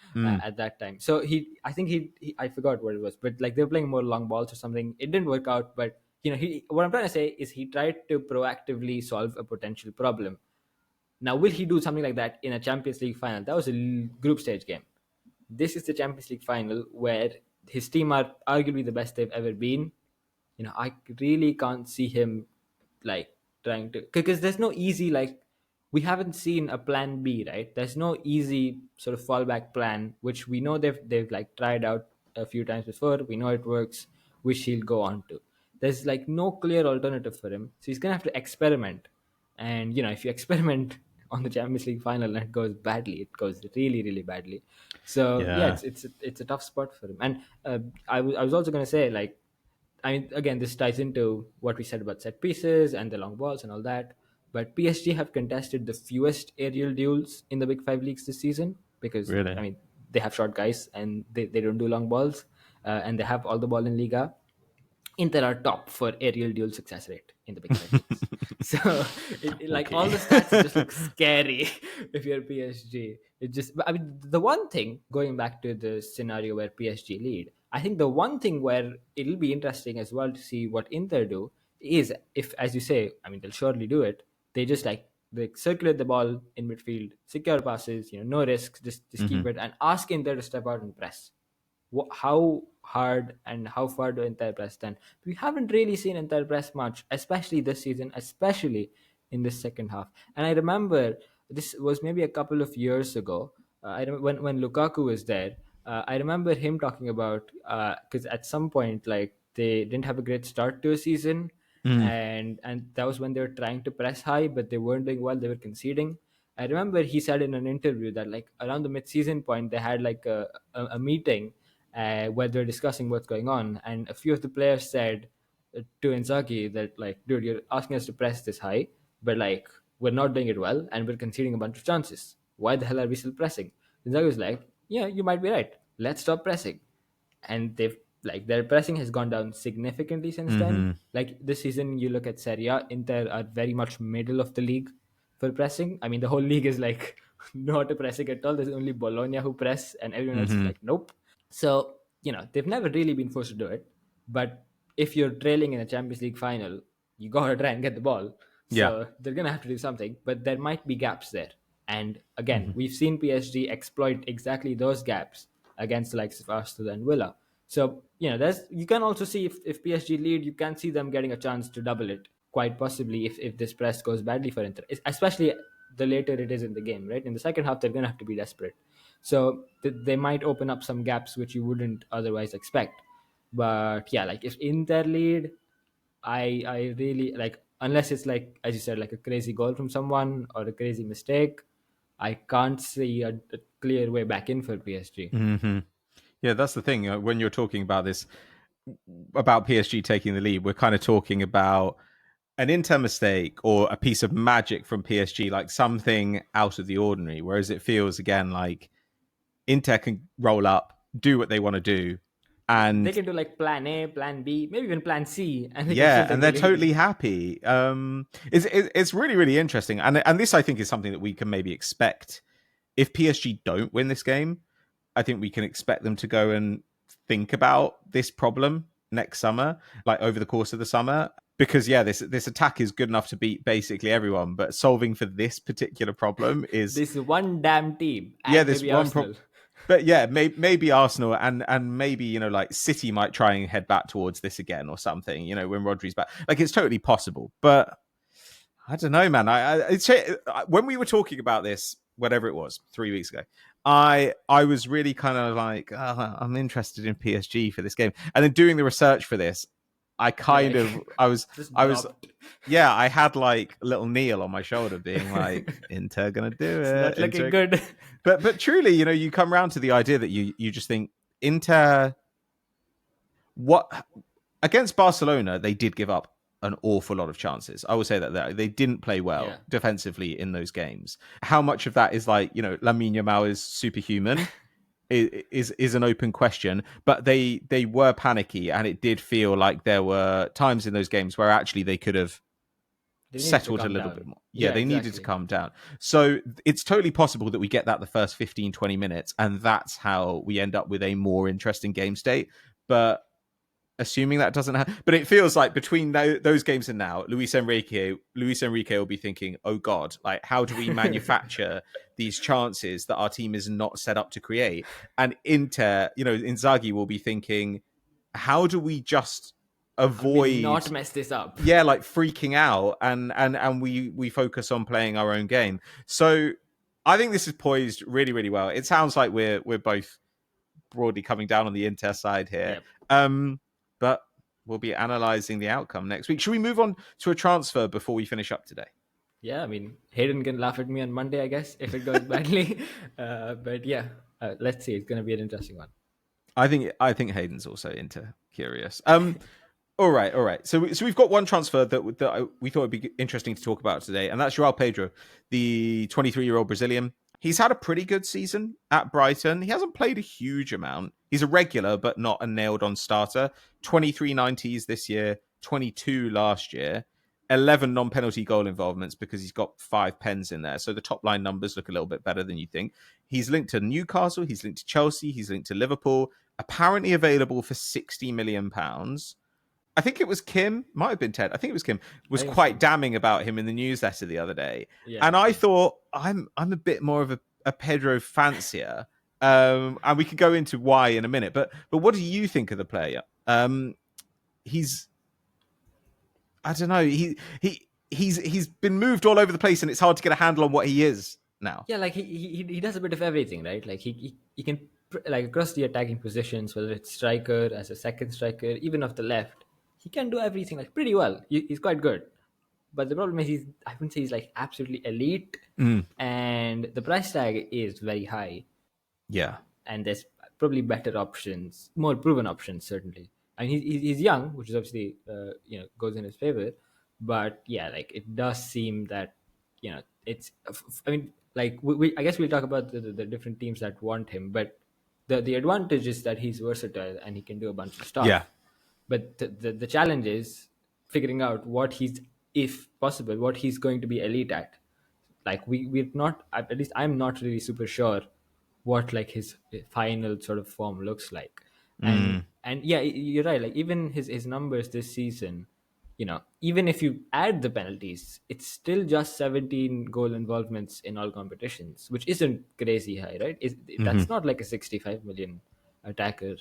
S2: at that time. So I forgot what it was, but they were playing more long balls or something. It didn't work out, but what I'm trying to say is he tried to proactively solve a potential problem. Now, will he do something like that in a Champions League final? That was a group stage game. This is the Champions League final where his team are arguably the best they've ever been. I really can't see him trying to, because there's no easy, like, we haven't seen a plan B, right? There's no easy sort of fallback plan, which we know they've like tried out a few times before. We know it works, which he'll go on to. There's like no clear alternative for him, so he's gonna have to experiment. And if you experiment on the Champions League final and it goes badly, it goes really, really badly. So yeah,
S1: Yeah.
S2: it's a tough spot for him. And I was also gonna say, like, I mean, again, this ties into what we said about set pieces and the long balls and all that. But PSG have contested the fewest aerial duels in the Big Five leagues this season because, I
S1: Really?
S2: mean, they have short guys and they don't do long balls, and they have all the ball in Liga. Inter are top for aerial duel success rate in the Big Five leagues. So, like, all
S1: Okay.
S2: the stats just look scary if you're PSG. It just, I mean, the one thing, going back to the scenario where PSG lead, I think the one thing where it'll be interesting as well to see what Inter do is if, as you say, I mean, they'll surely do it. They just like they circulate the ball in midfield, secure passes, no risks, just keep
S1: Hmm.
S2: it, and ask Inter to step out and press. How hard and how far do Inter press then? We haven't really seen Inter press much, especially this season, especially in the second half. And I remember this was maybe a couple of years ago. When Lukaku was there, I remember him talking about because at some point, like, they didn't have a great start to a season,
S1: Mm.
S2: and that was when they were trying to press high, but they weren't doing well. They were conceding. I remember he said in an interview that, like, around the mid-season point, they had like a meeting where they're discussing what's going on, and a few of the players said to Inzaghi that, like, dude, you're asking us to press this high, but like we're not doing it well, and we're conceding a bunch of chances. Why the hell are we still pressing? Inzaghi was like, yeah, you might be right. Let's stop pressing. And they've like their pressing has gone down significantly since then.
S1: Hmm.
S2: Like this season, you look at Serie A, Inter are very much middle of the league for pressing. I mean, the whole league is like not a pressing at all. There's only Bologna who press, and everyone else is
S1: Hmm.
S2: like, nope. So, they've never really been forced to do it. But if you're trailing in a Champions League final, you gotta try and get the ball.
S1: Yeah.
S2: So they're gonna have to do something, but there might be gaps there. And again,
S1: Hmm.
S2: we've seen PSG exploit exactly those gaps against the likes of Arsenal and Villa. So, there's you can also see if PSG lead, you can see them getting a chance to double it, quite possibly if this press goes badly for Inter, especially the later it is in the game, right? In the second half, they're gonna have to be desperate. So they might open up some gaps which you wouldn't otherwise expect. But yeah, like if Inter lead, I really like, unless it's like, as you said, like a crazy goal from someone or a crazy mistake, I can't see a clear way back in for PSG.
S1: Hmm. Yeah, that's the thing. When you're talking about this, about PSG taking the lead, we're kind of talking about an Inter mistake or a piece of magic from PSG, like something out of the ordinary. Whereas it feels again like Inter can roll up, do what they want to do,
S2: They
S1: and
S2: can do like plan A, plan B, maybe even plan C, and they can
S1: yeah,
S2: still take
S1: and
S2: the
S1: they're
S2: lead.
S1: totally happy. It's really really interesting, and this I think is something that we can maybe expect if PSG don't win this game. I think we can expect them to go and think about this problem next summer, like over the course of the summer. Because yeah, this attack is good enough to beat basically everyone, but solving for this particular problem is
S2: This one damn team,
S1: yeah,
S2: and
S1: this
S2: maybe
S1: one
S2: Arsenal.
S1: problem. But yeah, maybe Arsenal and maybe like City might try and head back towards this again or something. When Rodri's back, like it's totally possible. But I don't know, man. When we were talking about this, whatever it was, 3 weeks ago, I was really kind of like, I'm interested in PSG for this game, and then doing the research for this, I
S2: You're
S1: kind
S2: like
S1: of,
S2: just
S1: I was,
S2: dropped.
S1: yeah, I had like little Neel on my shoulder, being like, Inter gonna do
S2: It's
S1: it,
S2: not looking
S1: Inter.
S2: good.
S1: But truly, you come around to the idea that you just think Inter, what against Barcelona, they did give up an awful lot of chances. I will say that they didn't play
S2: Yeah.
S1: well defensively in those games. How much of that is like, Lamine Yamal is superhuman is an open question, but they were panicky, and it did feel like there were times in those games where actually they could have
S2: They needed to
S1: settled a
S2: come
S1: little bit
S2: down.
S1: more. Yeah,
S2: Yeah,
S1: they needed to
S2: exactly.
S1: calm down. So it's totally possible that we get that the first 15, 20 minutes, and that's how we end up with a more interesting game state. But assuming that doesn't happen, but it feels like between those games and now, Luis Enrique will be thinking, oh God, like how do we manufacture these chances that our team is not set up to create? And Inzaghi will be thinking, how do we just avoid
S2: not mess this up.
S1: Yeah, like freaking out, and we focus on playing our own game. So I think this is poised really, really well. It sounds like we're both broadly coming down on the Inter side here.
S2: Yep.
S1: But we'll be analysing the outcome next week. Should we move on to a transfer before we finish up today?
S2: Yeah, I mean, Hayden can laugh at me on Monday, I guess, if it goes badly. But yeah, let's see. It's going to be an interesting one.
S1: I think Hayden's also Inter curious. All right. So we've got one transfer that we thought would be interesting to talk about today, and that's Joao Pedro, the 23-year-old Brazilian. He's had a pretty good season at Brighton. He hasn't played a huge amount. He's a regular, but not a nailed-on starter. 23 90s this year, 22 last year, 11 non-penalty goal involvements because he's got 5 pens in there. So the top-line numbers look a little bit better than you think. He's linked to Newcastle. He's linked to Chelsea. He's linked to Liverpool. Apparently available for £60 million. I think it was Kim, might have been Ted. I think it was Kim, was quite damning about him in the newsletter the other day. Yeah. And I thought, I'm a bit more of a Pedro fancier. And we could go into why in a minute. But what do you think of the player? He's, I don't know. He's been moved all over the place, and it's hard to get a handle on what he is now.
S2: Yeah, like he does a bit of everything, right? Like he can, like, across the attacking positions, whether it's striker, as a second striker, even off the left. He can do everything like pretty well. He's quite good. But the problem is I wouldn't say he's like absolutely elite. And the price tag is very high.
S1: Yeah.
S2: And there's probably better options, more proven options, certainly. I mean, he's young, which is obviously, goes in his favor. But yeah, like it does seem that, it's, I mean, like I guess we'll talk about the different teams that want him. But the advantage is that he's versatile and he can do a bunch of stuff.
S1: Yeah.
S2: But the challenge is figuring out what he's, if possible, what he's going to be elite at. Like we're not, at least I'm not really super sure what like his final sort of form looks like. And yeah, you're right. Like even his numbers this season, even if you add the penalties, it's still just 17 goal involvements in all competitions, which isn't crazy high, right? That's not like a 65 million attacker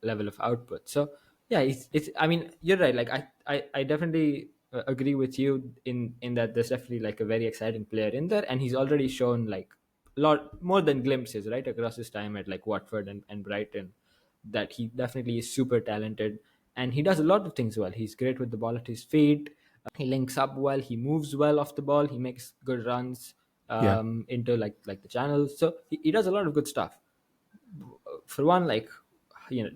S2: level of output. So yeah, it's. I mean, you're right. Like I definitely agree with you in that there's definitely like a very exciting player in there, and he's already shown like a lot more than glimpses, right, across his time at like Watford and Brighton, that he definitely is super talented, and he does a lot of things well. He's great with the ball at his feet. He links up well. He moves well off the ball. He makes good runs into like the channels. So he does a lot of good stuff. For one, like,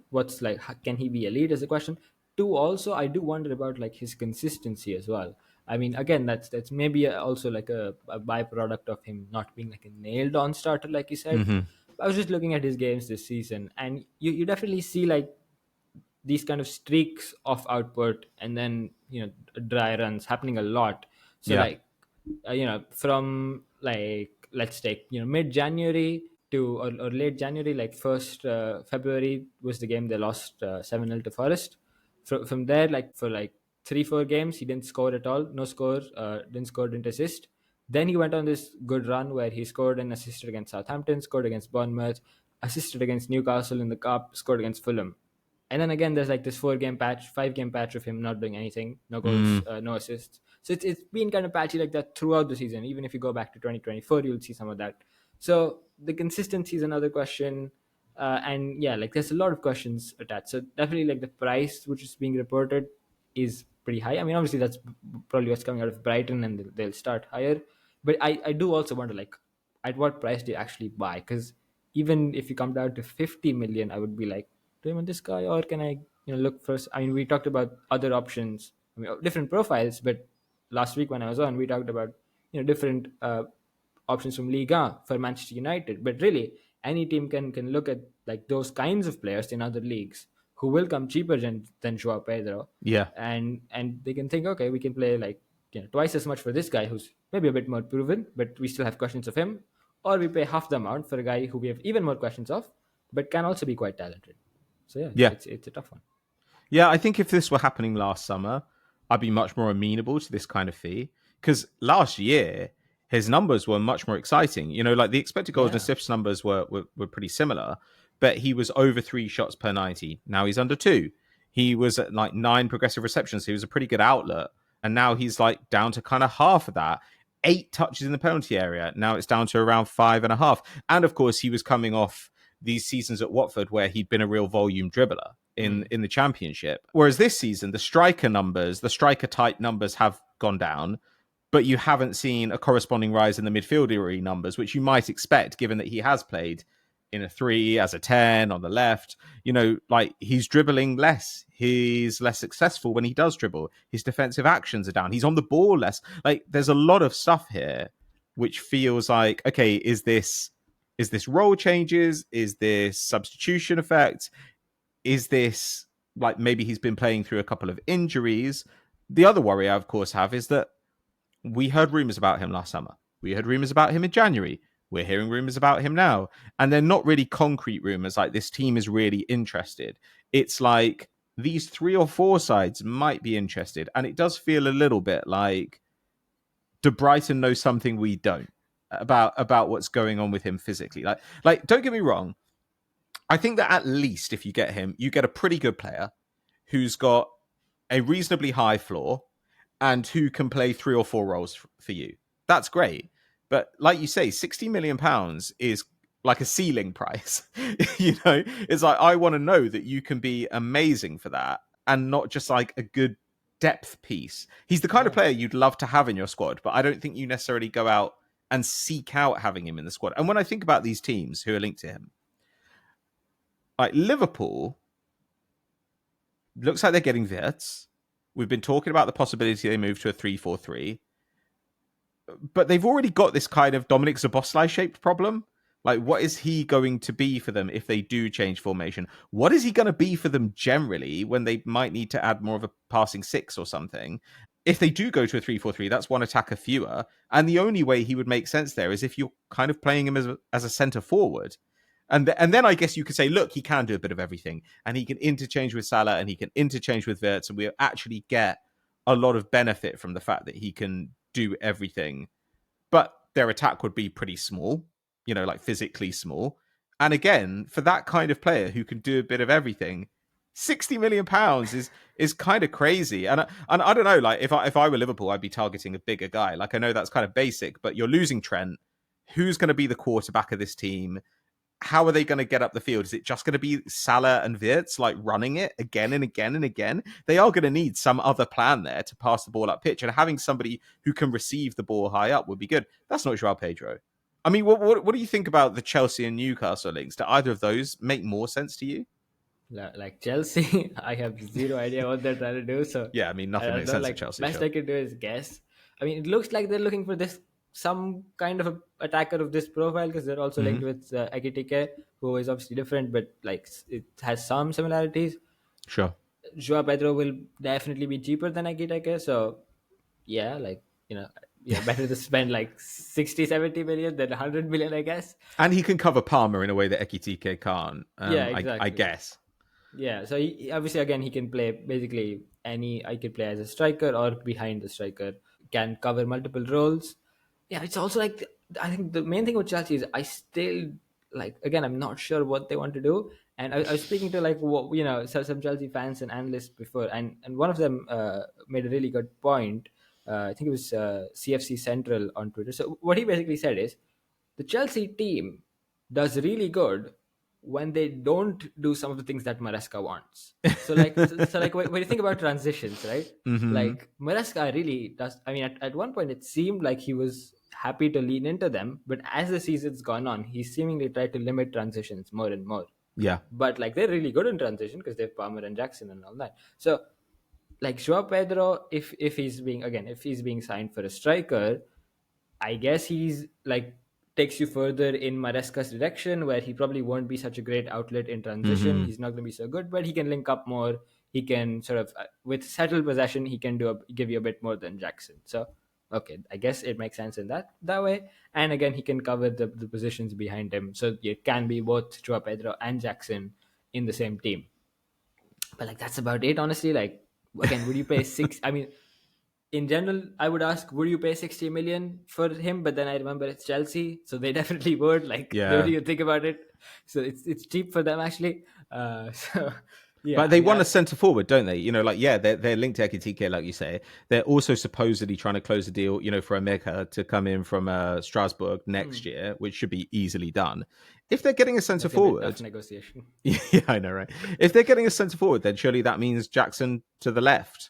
S2: what's like, can he be elite is a question. Two, also I do wonder about like his consistency as well. I mean, again, that's maybe also like a byproduct of him not being like a nailed on starter, like you said. I was just looking at his games this season, and you definitely see like these kind of streaks of output, and then dry runs happening a lot. So like from like, let's take mid January to or late January, like 1st February was the game they lost 7-0 to Forest. From there, like for like 3-4 games, he didn't score at all. No score, didn't assist. Then he went on this good run where he scored and assisted against Southampton, scored against Bournemouth, assisted against Newcastle in the Cup, scored against Fulham. And then again, there's like this 5-game patch of him not doing anything, no goals, no assists. So it's been kind of patchy like that throughout the season. Even if you go back to 2024, you'll see some of that. So the consistency is another question. And yeah, like there's a lot of questions attached. So definitely like the price which is being reported is pretty high. I mean, obviously that's probably what's coming out of Brighton, and they'll start higher. But I do also wonder, like, at what price do you actually buy? Because even if you come down to 50 million, I would be like, do you want this guy, or can I look first? I mean, we talked about other options, I mean, different profiles, but last week when I was on, we talked about different options from Liga for Manchester United. But really, any team can look at like those kinds of players in other leagues who will come cheaper than Joao Pedro.
S1: Yeah.
S2: And they can think, okay, we can play like twice as much for this guy who's maybe a bit more proven, but we still have questions of him, or we pay half the amount for a guy who we have even more questions of, but can also be quite talented. So yeah. It's a tough one.
S1: Yeah, I think if this were happening last summer, I'd be much more amenable to this kind of fee, because last year his numbers were much more exciting. Like the expected goals and assists numbers were pretty similar, but he was over 3 shots per 90. Now he's under 2. He was at like 9 progressive receptions. So he was a pretty good outlet. And now he's like down to kind of half of that. 8 touches in the penalty area. Now it's down to around 5.5. And of course, he was coming off these seasons at Watford where he'd been a real volume dribbler in the Championship. Whereas this season, the striker type numbers have gone down, but you haven't seen a corresponding rise in the midfieldery numbers, which you might expect given that he has played in a 3, as a 10 on the left. You know, like he's dribbling less. He's less successful when he does dribble. His defensive actions are down. He's on the ball less. Like there's a lot of stuff here which feels like, okay, is this role changes? Is this substitution effect? Is this like maybe he's been playing through a couple of injuries? The other worry I, of course, have is that we heard rumors about him last summer. We heard rumors about him in January. We're hearing rumors about him now. And they're not really concrete rumors like this team is really interested. It's like these 3 or 4 sides might be interested. And it does feel a little bit like, do Brighton know something we don't about what's going on with him physically? Like don't get me wrong. I think that at least if you get him, you get a pretty good player who's got a reasonably high floor and who can play 3 or 4 roles for you. That's great. But like you say, £60 million is like a ceiling price. You know, it's like, I want to know that you can be amazing for that and not just like a good depth piece. He's the kind of player you'd love to have in your squad, but I don't think you necessarily go out and seek out having him in the squad. And when I think about these teams who are linked to him, like Liverpool, looks like they're getting Wirtz. We've been talking about the possibility they move to a 3-4-3. But they've already got this kind of Dominic Szoboszlai-shaped problem. Like, what is he going to be for them if they do change formation? What is he going to be for them generally when they might need to add more of a passing 6 or something? If they do go to a 3-4-3, that's one attacker fewer. And the only way he would make sense there is if you're kind of playing him as a centre forward. And then I guess you could say, look, he can do a bit of everything. And he can interchange with Salah and he can interchange with Wirtz. And we'll actually get a lot of benefit from the fact that he can do everything. But their attack would be pretty small, you know, like physically small. And again, for that kind of player who can do a bit of everything, £60 million is kind of crazy. And I don't know, like if I were Liverpool, I'd be targeting a bigger guy. Like I know that's kind of basic, but you're losing Trent. Who's going to be the quarterback of this team? How are they going to get up the field? Is it just going to be Salah and Wirtz like running it again and again and again? They are going to need some other plan there to pass the ball up pitch, and having somebody who can receive the ball high up would be good. That's not Joao Pedro. I mean, what do you think about the Chelsea and Newcastle links? Do either of those make more sense to you?
S2: Like Chelsea, I have zero idea what they're trying to do. So
S1: yeah, I mean, nothing makes sense
S2: like,
S1: to Chelsea.
S2: Best I can do is guess. I mean, it looks like they're looking for some kind of a attacker of this profile because they're also linked with Ekitike, who is obviously different, but like it has some similarities.
S1: Sure.
S2: Joao Pedro will definitely be cheaper than Ekitike, so yeah, like, you know, yeah, better to spend like 60, 70 million than 100 million, I guess.
S1: And he can cover Palmer in a way that Ekitike can't.
S2: Yeah, exactly.
S1: I guess.
S2: Yeah, so obviously, again, he can play basically I could play as a striker or behind the striker, can cover multiple roles. Yeah, it's also like, I think the main thing with Chelsea is I still, like, again, I'm not sure what they want to do. And I was speaking to, like, you know, some Chelsea fans and analysts before, and one of them made a really good point. I think it was CFC Central on Twitter. So what he basically said is the Chelsea team does really good when they don't do some of the things that Maresca wants. So like, when you think about transitions, right? Like Maresca really does. I mean, at one point it seemed like he was happy to lean into them, but as the season's gone on, he seemingly tried to limit transitions more and more.
S1: Yeah.
S2: But like, they're really good in transition because they have Palmer and Jackson and all that. So like Joao Pedro, if he's being signed for a striker, I guess he's like takes you further in Maresca's direction, where he probably won't be such a great outlet in transition. He's not going to be so good, but he can link up more. He can sort of, with settled possession, he can give you a bit more than Jackson. So, okay, I guess it makes sense in that way. And again, he can cover the positions behind him. So it can be both Joao Pedro and Jackson in the same team. But like, that's about it, honestly. Like, again, would you pay I mean, in general, I would ask, would you pay 60 million for him? But then I remember it's Chelsea, so they definitely would. Like, what do you think about it? So it's cheap for them, actually. So Yeah,
S1: But
S2: I
S1: they
S2: mean,
S1: want a centre forward, don't they? They're linked to Ekitike, like you say. They're also supposedly trying to close a deal, for America to come in from Strasbourg next year, which should be easily done. If they're getting a centre
S2: that's gonna be a tough
S1: forward,
S2: negotiation.
S1: yeah, I know, right? If they're getting a centre forward, then surely that means Jackson to the left,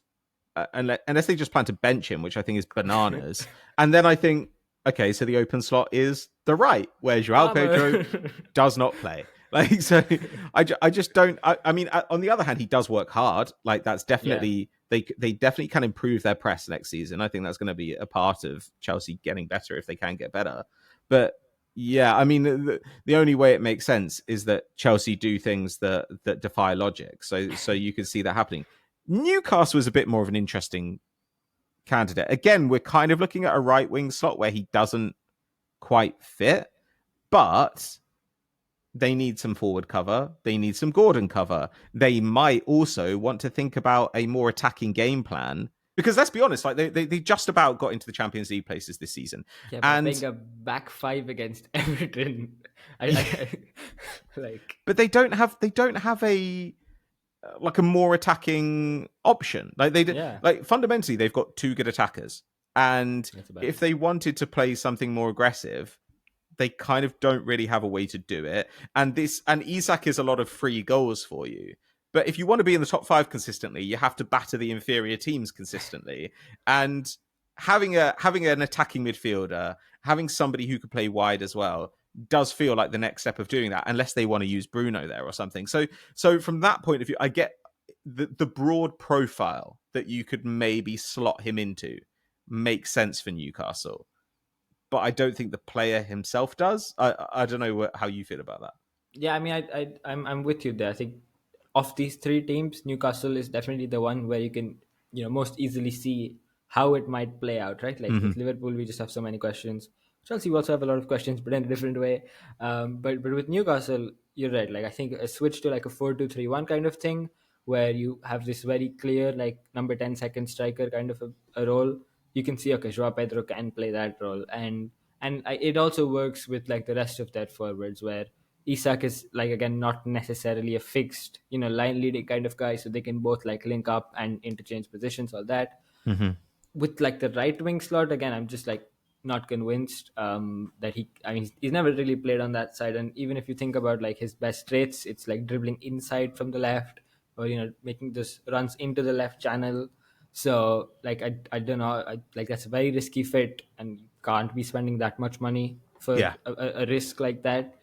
S1: unless they just plan to bench him, which I think is bananas. And then I think, okay, so the open slot is the right, where Joao Pedro does not play. Like, so I just don't. I mean, on the other hand, he does work hard. Like, that's definitely they definitely can improve their press next season. I think that's going to be a part of Chelsea getting better if they can get better. But yeah, I mean, the only way it makes sense is that Chelsea do things that defy logic. So you can see that happening. Newcastle is a bit more of an interesting candidate. Again, we're kind of looking at a right wing slot where he doesn't quite fit, but they need some forward cover. They need some Gordon cover. They might also want to think about a more attacking game plan. Because let's be honest, like they just about got into the Champions League places this season.
S2: Yeah, but playing a back five against Everton, like.
S1: But they don't have a like a more attacking option. Like they did, like fundamentally they've got two good attackers, and if they wanted to play something more aggressive, they kind of don't really have a way to do it. And Isak is a lot of free goals for you. But if you want to be in the top 5 consistently, you have to batter the inferior teams consistently. And having an attacking midfielder, having somebody who could play wide as well, does feel like the next step of doing that, unless they want to use Bruno there or something. So from that point of view, I get the broad profile that you could maybe slot him into makes sense for Newcastle. But I don't think the player himself does. I don't know how you feel about that.
S2: Yeah, I mean, I'm with you there. I think of these 3 teams, Newcastle is definitely the one where you can most easily see how it might play out, right? Like with Liverpool, we just have so many questions. Chelsea we also have a lot of questions, but in a different way. But with Newcastle, you're right. Like I think a switch to like a 4-2-3-1 kind of thing, where you have this very clear like number 10 second striker kind of a role. You can see, okay, Joao Pedro can play that role, and it also works with like the rest of their forwards, where Isak is like again not necessarily a fixed line leading kind of guy, so they can both like link up and interchange positions, all that. With like the right wing slot, again, I'm just like not convinced that he's never really played on that side. And even if you think about like his best traits, it's like dribbling inside from the left, or making those runs into the left channel. So like I don't know, like that's a very risky fit, and you can't be spending that much money for a risk like that.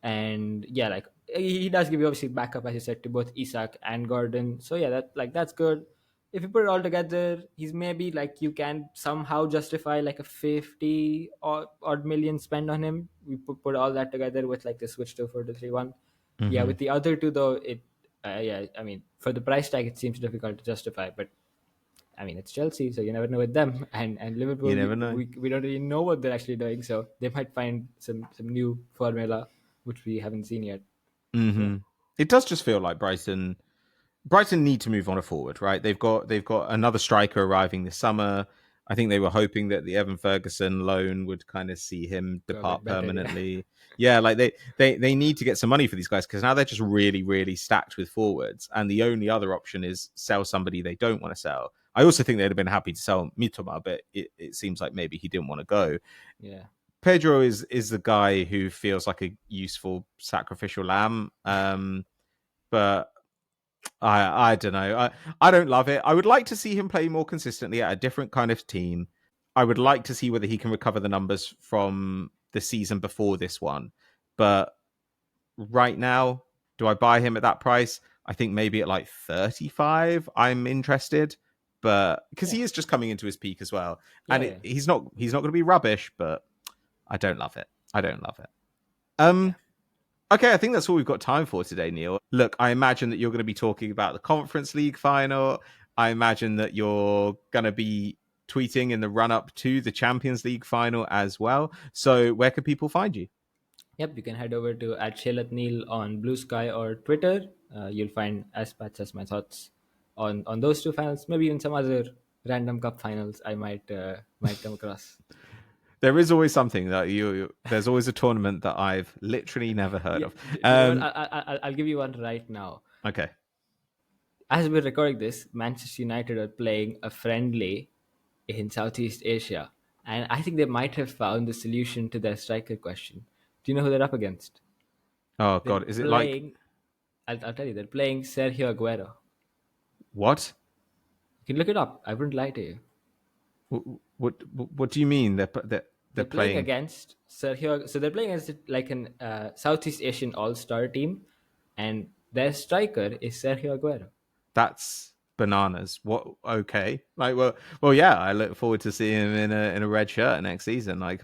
S2: And yeah, like he does give you obviously backup, as you said, to both Isak and Gordon. So yeah, that's good. If you put it all together, he's maybe like you can somehow justify like a 50 odd million spend on him. We put all that together with like the switch to 4-3-1. Yeah, with the other two though, I mean, for the price tag, it seems difficult to justify. But I mean, it's Chelsea, so you never know with them. And Liverpool,
S1: you never know.
S2: We don't really know what they're actually doing, so they might find some new formula which we haven't seen yet.
S1: So. It does just feel like Brighton need to move on a forward, right? They've got another striker arriving this summer. I think they were hoping that the Evan Ferguson loan would kind of see him depart permanently. Yeah, like they need to get some money for these guys, because now they're just really, really stacked with forwards. And the only other option is sell somebody they don't want to sell. I also think they'd have been happy to sell Mitoma, but it seems like maybe he didn't want to go.
S2: Yeah.
S1: Pedro is the guy who feels like a useful sacrificial lamb. But I don't know. I don't love it. I would like to see him play more consistently at a different kind of team. I would like to see whether he can recover the numbers from the season before this one. But right now, do I buy him at that price? I think maybe at like 35, I'm interested. But because he is just coming into his peak as well. And he's not going to be rubbish, but I don't love it. Okay, I think that's all we've got time for today, Neel. Look, I imagine that you're going to be talking about the Conference League final. I imagine that you're going to be tweeting in the run-up to the Champions League final as well. So where can people find you?
S2: Yep, you can head over to @ShaylatNeil on Blue Sky or Twitter. You'll find as my thoughts on those 2 finals, maybe even some other random cup finals I might come across.
S1: There is always something that there's always a tournament that I've literally never heard of.
S2: I'll give you one right now.
S1: Okay.
S2: as we're recording this, Manchester United are playing a friendly in Southeast Asia, and I think they might have found the solution to their striker question. Do you know who they're up against?
S1: Oh
S2: They're
S1: God, is it like
S2: playing. I'll tell you, they're playing Sergio Aguero.
S1: what?
S2: You can look it up. I wouldn't lie to you.
S1: What do you mean they're
S2: They're playing
S1: playing?
S2: against Sergio. So they're playing against like an Southeast Asian All-Star team, and their striker is Sergio Aguero.
S1: That's bananas. What? Okay. Like, well, yeah. I look forward to seeing him in a red shirt next season. Like,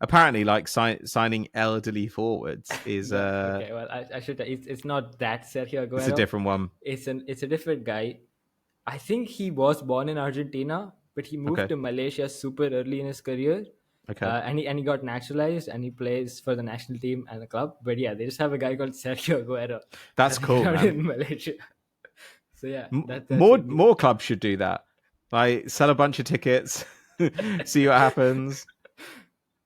S1: apparently, like signing elderly forwards is
S2: No, okay. Well, I should. It's not that Sergio
S1: it's a
S2: Aguero.
S1: different one.
S2: It's a different guy. I think he was born in Argentina, but he moved
S1: Okay.
S2: to Malaysia super early in his career.
S1: Okay.
S2: And he got naturalized and he plays for the national team and the club. But yeah, they just have a guy called Sergio Aguero
S1: That's cool,
S2: out
S1: man.
S2: in Malaysia. So yeah, that's
S1: More
S2: what news.
S1: more clubs should do that. Like, sell a bunch of tickets, see what happens.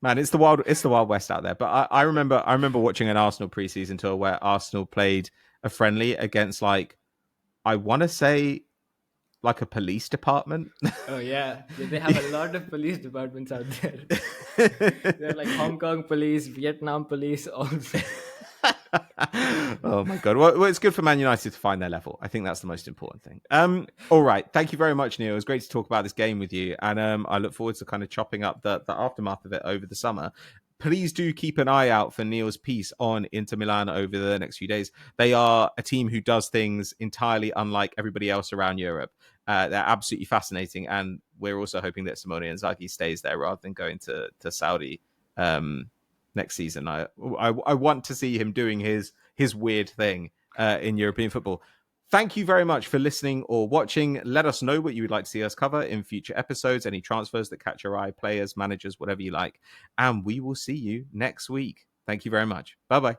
S1: Man, it's the wild west out there. But I remember watching an Arsenal preseason tour where Arsenal played a friendly against, like, I want to say, like, a police department.
S2: Oh yeah, they have a lot of police departments out there. They're like Hong Kong police, Vietnam police, also.
S1: Oh my God. Well, it's good for Man United to find their level. I think that's the most important thing. All right. Thank you very much, Neel. It was great to talk about this game with you. And I look forward to kind of chopping up the aftermath of it over the summer. Please do keep an eye out for Neel's piece on Inter Milan over the next few days. They are a team who does things entirely unlike everybody else around Europe. They're absolutely fascinating. And we're also hoping that Simone Inzaghi stays there rather than going to Saudi next season. I want to see him doing his weird thing in European football. Thank you very much for listening or watching. Let us know what you would like to see us cover in future episodes, any transfers that catch your eye, players, managers, whatever you like. And we will see you next week. Thank you very much. Bye-bye.